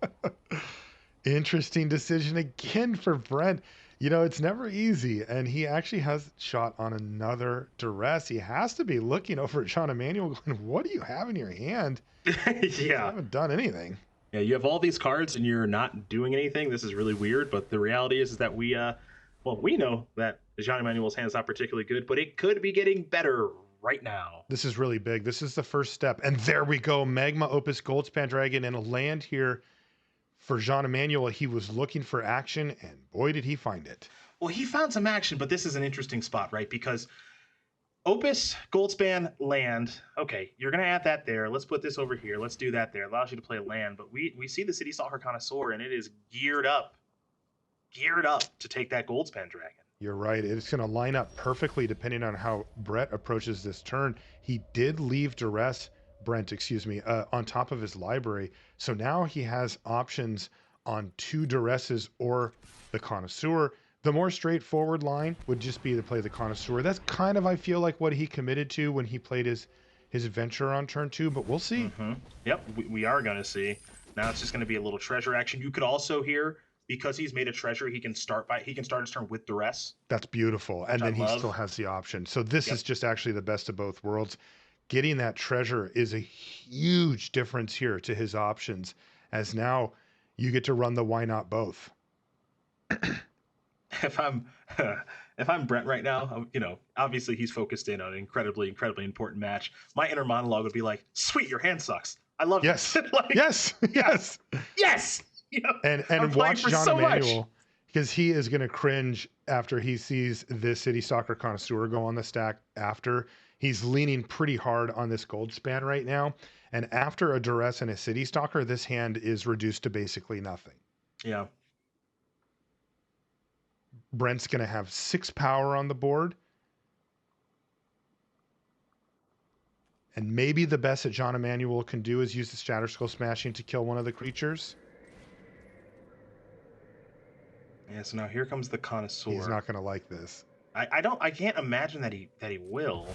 Interesting decision again for Brent. It's never easy, and he actually has shot on another duress. He has to be looking over at Jean-Emmanuel going, what do you have in your hand? Yeah. I haven't done anything. Yeah, you have all these cards, and you're not doing anything. This is really weird, but the reality is that we know that Jean-Emmanuel's hand is not particularly good, but it could be getting better right now. This is really big. This is the first step. And there we go. Magma Opus Goldspan Dragon and a land here for Jean-Emmanuel. He was looking for action, and boy, did he find it. Well, he found some action, but this is an interesting spot, right? Because Opus, Goldspan, land. Okay, you're going to add that there. Let's put this over here. Let's do that there. It allows you to play land. But we see the City Stalker Connoisseur, and it is geared up to take that Goldspan Dragon. You're right. It's going to line up perfectly depending on how Brent approaches this turn. He did leave Brent, on top of his library. So now he has options on 2 duresses or the Connoisseur. The more straightforward line would just be to play the Connoisseur. That's kind of, I feel like, what he committed to when he played his adventure on turn 2, but we'll see. Mm-hmm. Yep, we are going to see. Now it's just going to be a little treasure action. You could also here, because he's made a treasure, he can start his turn with duress. That's beautiful. And then he still has the option. So this is just actually the best of both worlds. Getting that treasure is a huge difference here to his options, as now you get to run the why not both. If I'm Brent right now, obviously he's focused in on an incredibly important match. My inner monologue would be like, "Sweet, your hand sucks. I love yes, it." Like, yes. And watch Jean-Emmanuel, because he is going to cringe after he sees this City Stalker Connoisseur go on the stack. After he's leaning pretty hard on this Goldspan right now, and after a duress and a City Stalker, this hand is reduced to basically nothing. Yeah. Brent's going to have 6 power on the board. And maybe the best that Jean-Emmanuel can do is use the Shatterskull Smashing to kill one of the creatures. Yeah, so now here comes the Connoisseur. He's not going to like this. I can't imagine that he will.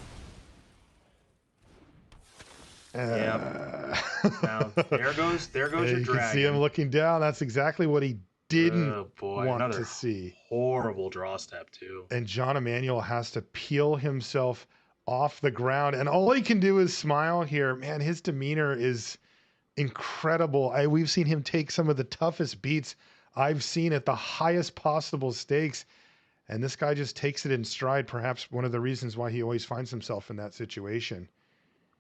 Yeah. Now there goes your dragon. You can see him looking down. That's exactly what he didn't want another to see. Horrible draw step too. And Jean-Emmanuel has to peel himself off the ground, and all he can do is smile here. Man, his demeanor is incredible. We've seen him take some of the toughest beats I've seen at the highest possible stakes, and this guy just takes it in stride. Perhaps one of the reasons why he always finds himself in that situation.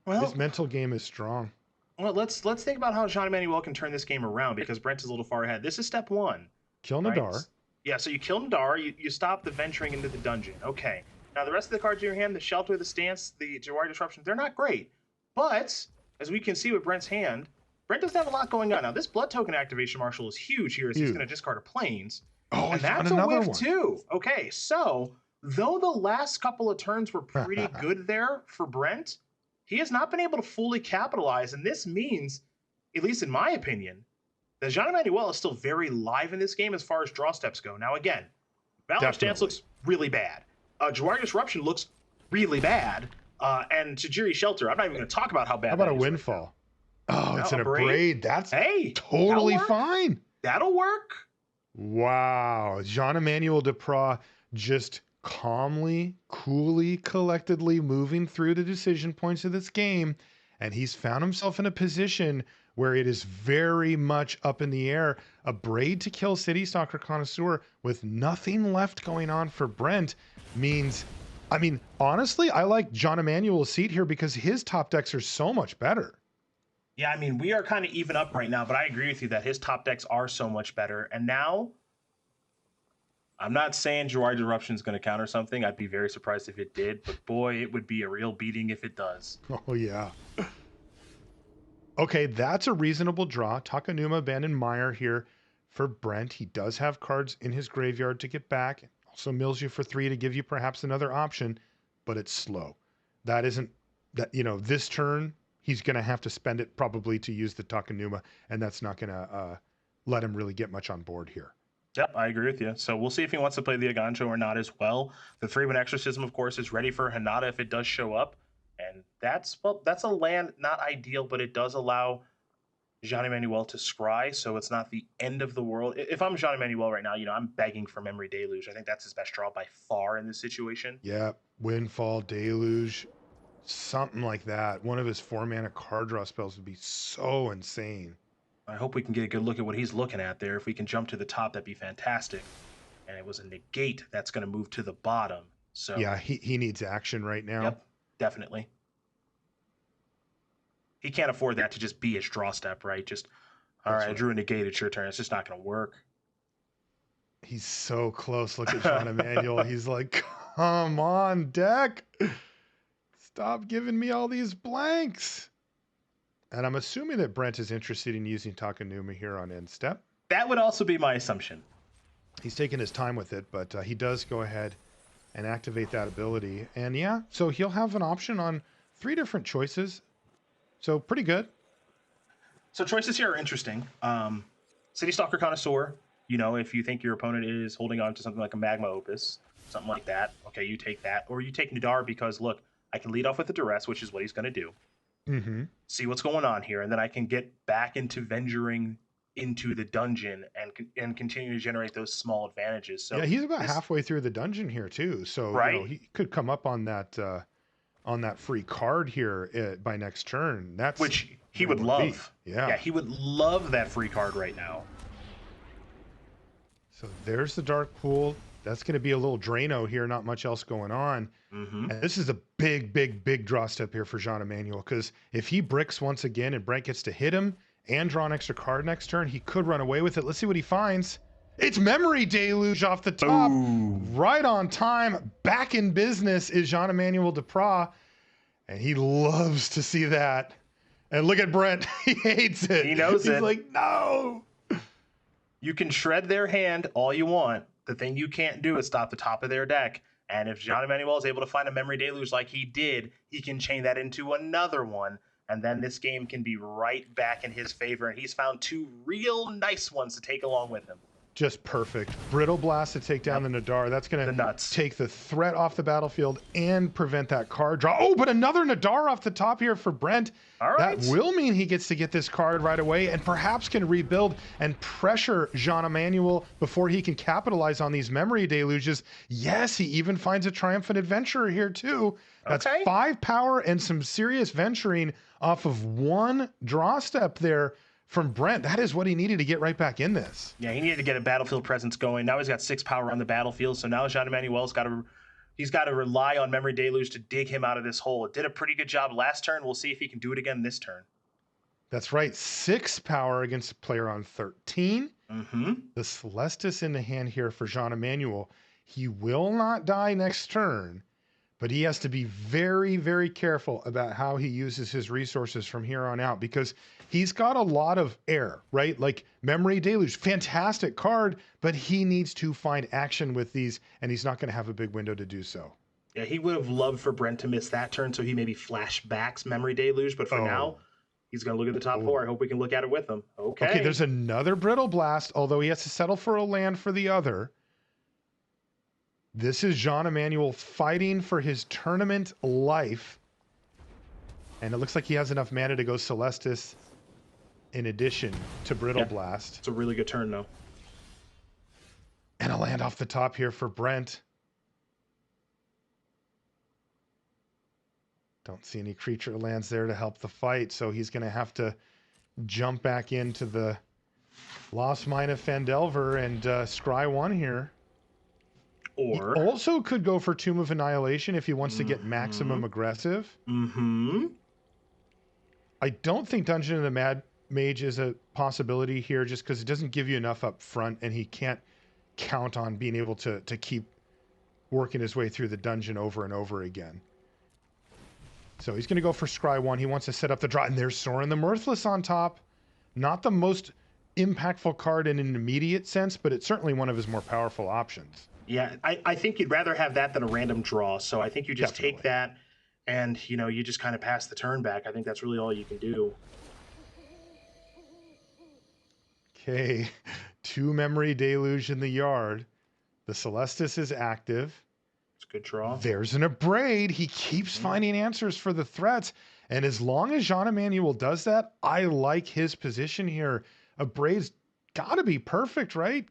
Well, his mental game is strong. Well, let's think about how Jean-Emmanuel can turn this game around, because Brent is a little far ahead. This is step 1. Kill Nadar. Right? Yeah, so you kill Nadar, you stop the venturing into the dungeon. Okay. Now the rest of the cards in your hand, the Shelter, the Stance, the Jawari Disruption, they're not great. But, as we can see with Brent's hand, Brent doesn't have a lot going on. Now this Blood Token activation, Marshall, is huge here, as he's going to discard a Plains. Oh, and that's a whiff too. Okay, so though the last couple of turns were pretty good there for Brent, he has not been able to fully capitalize. And this means, at least in my opinion, that Jean-Emmanuel is still very live in this game as far as draw steps go. Now, again, Valor's Stance looks really bad. Jawari Disruption looks really bad. And Tajiri Shelter, I'm not even going to talk about how bad. How about a Windfall? Right it's in a braid. That's totally fine. That'll work. Wow. Jean-Emmanuel Depraz just calmly, coolly, collectedly moving through the decision points of this game. And he's found himself in a position where it is very much up in the air. A braid to kill City Stalker Connoisseur with nothing left going on for Brent means, I mean, honestly, I like Jean-Emmanuel's seat here because his top decks are so much better. Yeah, I mean, we are kind of even up right now, but I agree with you that his top decks are so much better. And now, I'm not saying Jawari Disruption is going to counter something. I'd be very surprised if it did, but boy, it would be a real beating if it does. Oh, yeah. Okay, that's a reasonable draw. Takanuma, Abandoned Mire here for Brent. He does have cards in his graveyard to get back. Also mills you for 3 to give you perhaps another option, but it's slow. That isn't, that this turn, he's going to have to spend it probably to use the Takanuma, and that's not going to let him really get much on board here. Yep, I agree with you. So we'll see if he wants to play the Agancho or not as well. The 3-1 Exorcism, of course, is ready for Hinata if it does show up. And that's a land not ideal, but it does allow Jean-Emmanuel to scry, so it's not the end of the world. If I'm Jean-Emmanuel right now, I'm begging for Memory Deluge. I think that's his best draw by far in this situation. Yeah, Windfall, Deluge, something like that. One of his 4-mana card draw spells would be so insane. I hope we can get a good look at what he's looking at there. If we can jump to the top, that'd be fantastic. And it was a negate that's going to move to the bottom. So yeah, he needs action right now. Yep, definitely. He can't afford that to just be his draw step, right? Just, all right, I drew a negate, it's your turn. It's just not going to work. He's so close. Look at Jean-Emmanuel. He's like, come on, deck. Stop giving me all these blanks. And I'm assuming that Brent is interested in using Takanuma here on end step. That would also be my assumption. He's taking his time with it, but he does go ahead and activate that ability. And yeah, so he'll have an option on 3 different choices. So pretty good. So choices here are interesting. City Stalker Connoisseur, if you think your opponent is holding on to something like a Magma Opus, something like that, okay, you take that. Or you take Nadar because, look, I can lead off with the Duress, which is what he's going to do. Mm-hmm. See what's going on here, and then I can get back into venturing into the dungeon and continue to generate those small advantages. So yeah, he's about halfway through the dungeon here too. So right? He could come up on that free card here by next turn. That's which he would love. Yeah, he would love that free card right now. So there's the Dark Pool. That's going to be a little Drano here. Not much else going on. Mm-hmm. And this is a big draw step here for Jean-Emmanuel, because if he bricks once again and Brent gets to hit him and draw an extra card next turn, he could run away with it. Let's see what he finds. It's Memory Deluge off the top. Ooh. Right on time. Back in business is Jean-Emmanuel Depraz, and he loves to see that. And look at Brent. He hates it. He knows it. He's like, no. You can shred their hand all you want. The thing you can't do is stop the top of their deck. And if Jean-Emmanuel is able to find a Memory Deluge like he did, he can chain that into another one. And then this game can be right back in his favor. And he's found 2 real nice ones to take along with him. Just perfect. Brittle Blast to take down the Nadar. That's going to take the threat off the battlefield and prevent that card draw. Oh, but another Nadar off the top here for Brent. All right. That will mean he gets to get this card right away and perhaps can rebuild and pressure Jean-Emmanuel before he can capitalize on these Memory Deluges. Yes, he even finds a Triumphant Adventurer here too. That's 5 power and some serious venturing off of 1 draw step there from Brent. That is what he needed to get right back in this. Yeah, he needed to get a battlefield presence going. Now he's got 6 power on the battlefield. So now Jean-Emmanuel's got to rely on Memory Deluge to dig him out of this hole. It did a pretty good job last turn. We'll see if he can do it again this turn. That's right. 6 power against a player on 13. Mm-hmm. The Celestis in the hand here for Jean-Emmanuel. He will not die next turn, but he has to be very, very careful about how he uses his resources from here on out, because he's got a lot of air, right? Like Memory Deluge, fantastic card, but he needs to find action with these, and he's not going to have a big window to do so. Yeah, he would have loved for Brent to miss that turn, so he maybe flashbacks Memory Deluge. But for now, Oh, he's going to look at the top oh. four. I hope we can look at it with him. Okay, Okay. there's another Brittle Blast, although he has to settle for a land for the other. This is Jean-Emmanuel fighting for his tournament life. And it looks like he has enough mana to go Celestis in addition to Brittle Blast. It's a really good turn, though. And a land off the top here for Brent. Don't see any creature lands there to help the fight, so he's going to have to jump back into the Lost Mine of Phandelver and scry one here. Or he also could go for Tomb of Annihilation if he wants to get maximum aggressive. I don't think Dungeon of the Mad Mage is a possibility here just because it doesn't give you enough up front and he can't count on being able to keep working his way through the dungeon over and over again. So he's going to go for Scry 1. He wants to set up the draw. And there's Sorin the Mirthless on top. Not the most impactful card in an immediate sense, but it's certainly one of his more powerful options. Yeah, I think you'd rather have that than a random draw. So I think you just take that and, you know, you just kind of pass the turn back. I think that's really all you can do. Okay, 2 Memory Deluge in the yard. The Celestis is active. It's a good draw. There's an Abrade. He keeps finding answers for the threats. And as long as Jean-Emmanuel does that, I like his position here. Abrade's got to be perfect, right?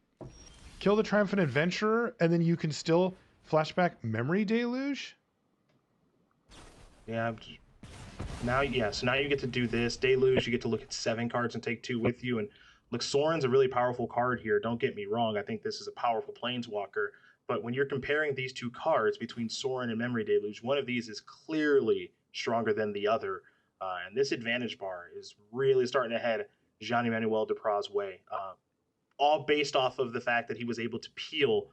Kill the Triumphant Adventurer, and then you can still flashback Memory Deluge? Yeah. Now, so now you get to do this. Deluge, you get to look at 7 cards and take 2 with you. And look, Sorin's a really powerful card here. Don't get me wrong. I think this is a powerful Planeswalker. But when you're comparing these 2 cards between Sorin and Memory Deluge, one of these is clearly stronger than the other. And this advantage bar is really starting to head Jean-Emmanuel Depraz' way. All based off of the fact that he was able to peel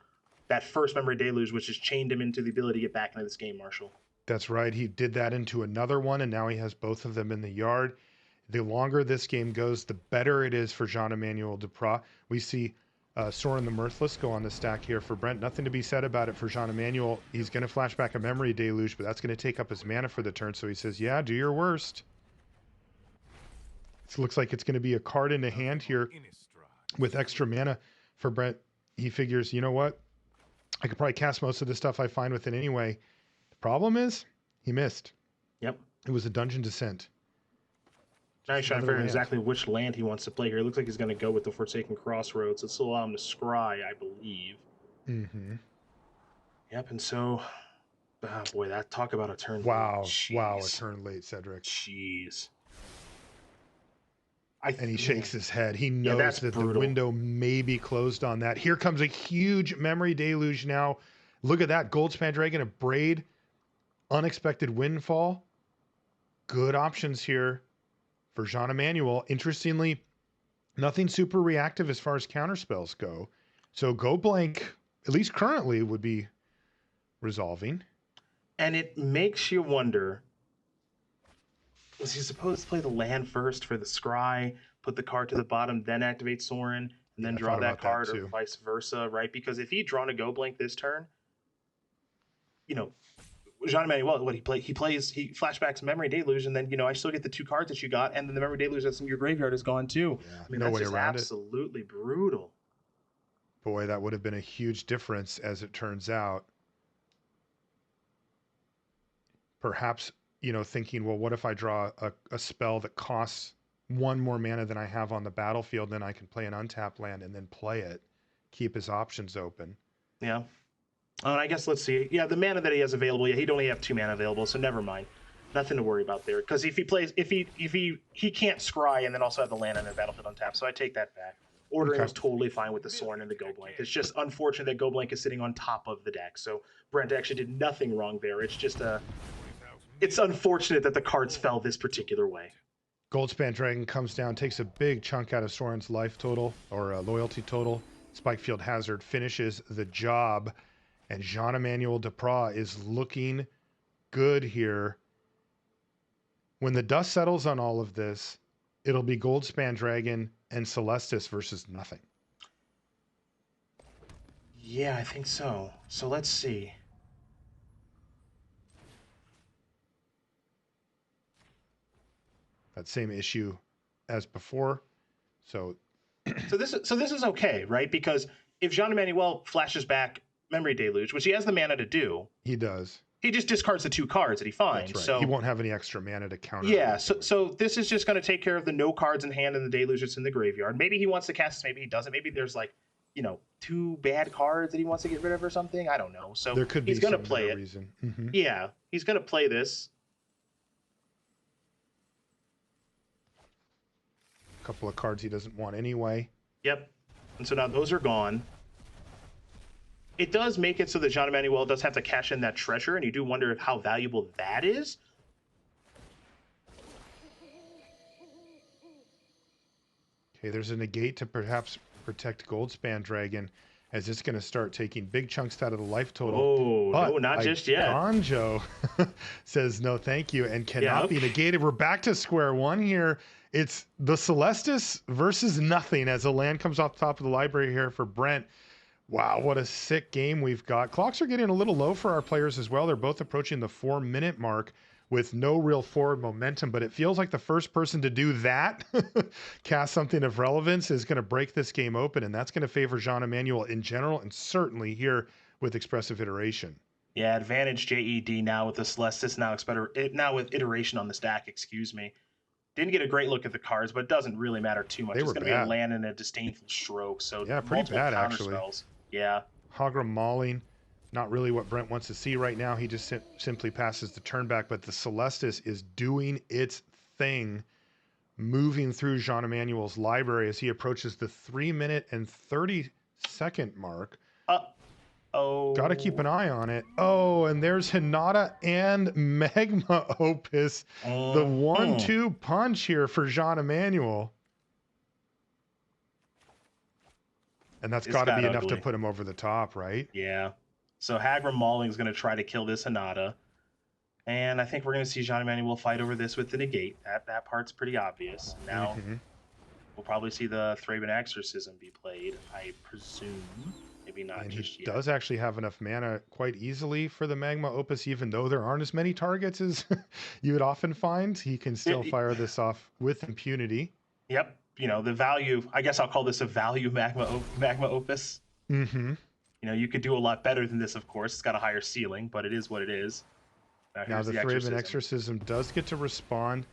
that first Memory Deluge, which has chained him into the ability to get back into this game, Marshall. That's right. He did that into another one, and now he has both of them in the yard. The longer this game goes, the better it is for Jean-Emmanuel Depraz. We see Sorin the Mirthless go on the stack here for Brent. Nothing to be said about it for Jean-Emmanuel. He's going to flash back a Memory Deluge, but that's going to take up his mana for the turn. So he says, yeah, do your worst. It looks like it's going to be a card into hand here with extra mana for Brent. He figures, you know what? I could probably cast most of the stuff I find with it anyway. The problem is he missed. Yep. It was a Dungeon Descent. Now he's trying to figure out exactly which land he wants to play here. It looks like he's going to go with the Forsaken Crossroads. It's still allow him to scry, I believe. Mm-hmm. Yep, and so, oh boy, that talk about a turn. Wow, late. wow, a turn late, Cedric. Jeez. And he shakes his head. He knows that the window may be closed on that. Here comes a huge Memory Deluge now. Look at that. Goldspan Dragon, a Braid, unexpected windfall. Good options here for Jean-Emmanuel. Interestingly, nothing super reactive as far as counterspells go. So Go Blank, at least currently, would be resolving. And it makes you wonder, was he supposed to play the land first for the scry, put the card to the bottom, then activate Sorin, and then draw that card, or vice versa, right? Because if he'd drawn a Go Blank this turn, you know, Jean-Emmanuel, what he flashbacks Memory Deluge, and then, you know, I still get the 2 cards that you got, and then the Memory Deluge that's in your graveyard is gone too. Yeah, I mean, no that's way just around absolutely brutal. Boy, that would have been a huge difference, as it turns out. Perhaps, you know, thinking, well, what if I draw a spell that costs 1 more mana than I have on the battlefield, then I can play an untapped land and then play it, keep his options open. Yeah. I guess let's see. Yeah, the mana that he has available, he'd only have 2 mana available, so never mind. Nothing to worry about there. Because if he plays, if he can't scry and then also have the land on the battlefield untapped, so I take that back. Ordering was totally fine with the Sorin and the Go Blank. It's just unfortunate that Go Blank is sitting on top of the deck. So Brent actually did nothing wrong there. It's just it's unfortunate that the cards fell this particular way. Goldspan Dragon comes down, takes a big chunk out of Sorin's life total, or loyalty total. Spikefield Hazard finishes the job. And Jean-Emmanuel Depraz is looking good here. When the dust settles on all of this, it'll be Goldspan Dragon and Celestis versus nothing. Yeah, I think so. So let's see. that same issue as before. So So this is okay, right? Because if Jean-Emmanuel flashes back Memory Deluge, which he has the mana to do, he does. he just discards the 2 cards that he finds. That's right. So he won't have any extra mana to counter. Yeah, so this is just going to take care of the no cards in hand and the Deluge that's in the graveyard. Maybe he wants to cast this, maybe he doesn't. Maybe there's like, 2 bad cards that he wants to get rid of or something. I don't know. So there could be he's going to some play it. reason. Mm-hmm. Yeah, he's going to play this. A couple of cards he doesn't want anyway. Yep. And so now those are gone. It does make it so that Jean-Emmanuel does have to cash in that treasure, and you do wonder how valuable that is. Okay, there's a negate to perhaps protect Goldspan Dragon, as it's going to start taking big chunks out of the life total. Oh, but no, not just yet. Ganjo says no thank you and cannot be negated. We're back to square one here. It's the Celestis versus nothing as a land comes off the top of the library here for Brent. Wow, what a sick game we've got. Clocks are getting a little low for our players as well. They're both approaching the 4-minute mark with no real forward momentum, but it feels like the first person to do that, cast something of relevance, is going to break this game open, and that's going to favor Jean-Emmanuel in general, and certainly here with Expressive Iteration. Yeah, advantage JED now with the Celestis, now with Iteration on the stack, excuse me. Didn't get a great look at the cards, but it doesn't really matter too much. It's going to be a land and a Disdainful Stroke, so yeah, pretty bad actually. Spells. Yeah. Hagra Mauling, not really what Brent wants to see right now. He just simply passes the turn back, but the Celestis is doing its thing, moving through Jean-Emmanuel's library as he approaches the 3-minute and 30-second mark. Oh. Got to keep an eye on it. Oh, and there's Hinata and Magma Opus. The 1-2 punch here for Jean-Emmanuel. And that's got to be enough to put him over the top, right? Yeah. So Hagra Mauling is going to try to kill this Hinata. And I think we're going to see Jean-Emmanuel fight over this with the negate. That part's pretty obvious. Now, we'll probably see the Thraben Exorcism be played, I presume. Maybe not just yet. He does actually have enough mana quite easily for the Magma Opus, even though there aren't as many targets as you would often find. He can still fire this off with impunity. Yep. The value, I guess I'll call this a value Magma Opus. Mm-hmm. You could do a lot better than this, of course. It's got a higher ceiling, but it is what it is. Now the Thraben Exorcism does get to respond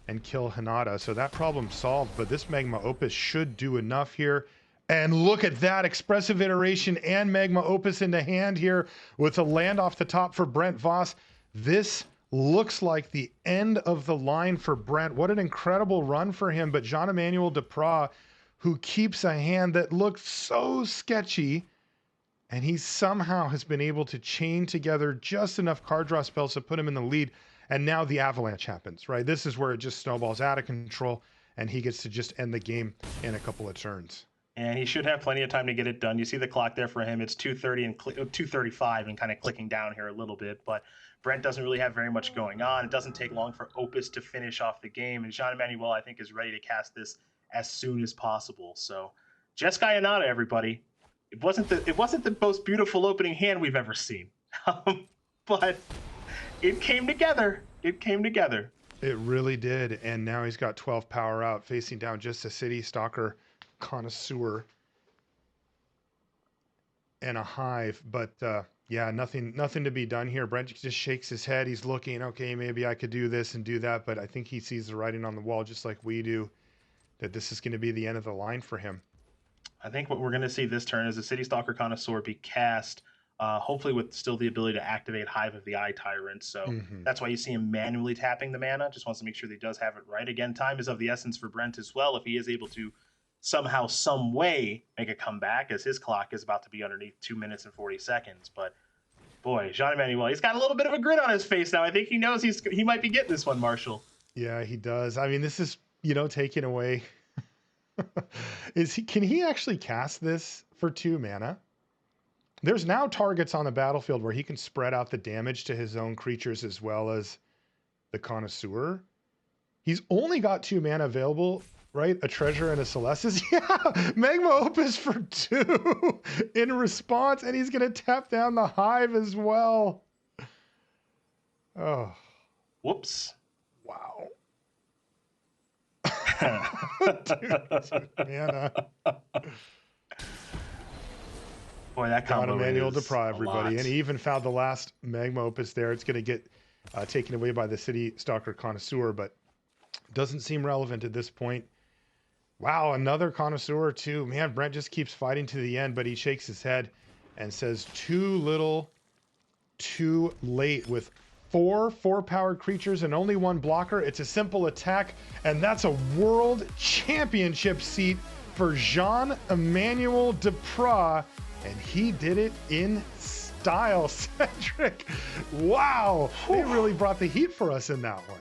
and kill Hinata, so that problem solved, but this Magma Opus should do enough here. And look at that, Expressive Iteration and Magma Opus into hand here with a land off the top for Brent Vos. This looks like the end of the line for Brent. What an incredible run for him, but Jean-Emmanuel Depraz, who keeps a hand that looked so sketchy, and he somehow has been able to chain together just enough card draw spells to put him in the lead. And now the avalanche happens, right? This is where it just snowballs out of control, and he gets to just end the game in a couple of turns. And he should have plenty of time to get it done. You see the clock there for him. It's 2:30 and 2:35 and kind of clicking down here a little bit. But Brent doesn't really have very much going on. It doesn't take long for Opus to finish off the game. And Jean-Emmanuel, I think, is ready to cast this as soon as possible. So Jeskai Hinata, everybody. It wasn't the most beautiful opening hand we've ever seen. But it came together. It came together. It really did. And now he's got 12 power out, facing down just a City Stalker Connoisseur and a Hive. But yeah, nothing to be done here. Brent just shakes his head. He's looking, okay, maybe I could do this and do that. But I think he sees the writing on the wall, just like we do, that this is going to be the end of the line for him. I think what we're going to see this turn is the City Stalker Connoisseur be cast, hopefully with still the ability to activate Hive of the Eye Tyrant. So that's why you see him manually tapping the mana. Just wants to make sure that he does have it right. Again, time is of the essence for Brent as well. If he is able to somehow, some way make a comeback, as his clock is about to be underneath 2 minutes and 40 seconds. But boy, Jean-Emmanuel, he's got a little bit of a grin on his face now. I think he knows he might be getting this one, Marshall. Yeah, he does. I mean, this is, taking away. Can he actually cast this for 2 mana? There's now targets on the battlefield where he can spread out the damage to his own creatures as well as the Connoisseur. He's only got 2 mana available, right? A Treasure and a Celestis. Yeah, Magma Opus for 2 in response, and he's going to tap down the Hive as well. Oh. Whoops. Wow. Dude, man, Boy, that combo Jean-Emmanuel is Depraz, a everybody. lot. And he even found the last Magma Opus there. It's going to get taken away by the City Stalker Connoisseur, but doesn't seem relevant at this point. Wow, another Connoisseur too. Man, Brent just keeps fighting to the end, but he shakes his head and says, too little, too late. With four powered creatures and only one blocker, it's a simple attack, and that's a world championship seat for Jean-Emmanuel Depraz, and he did it in style. Cedric, wow, they really brought the heat for us in that one.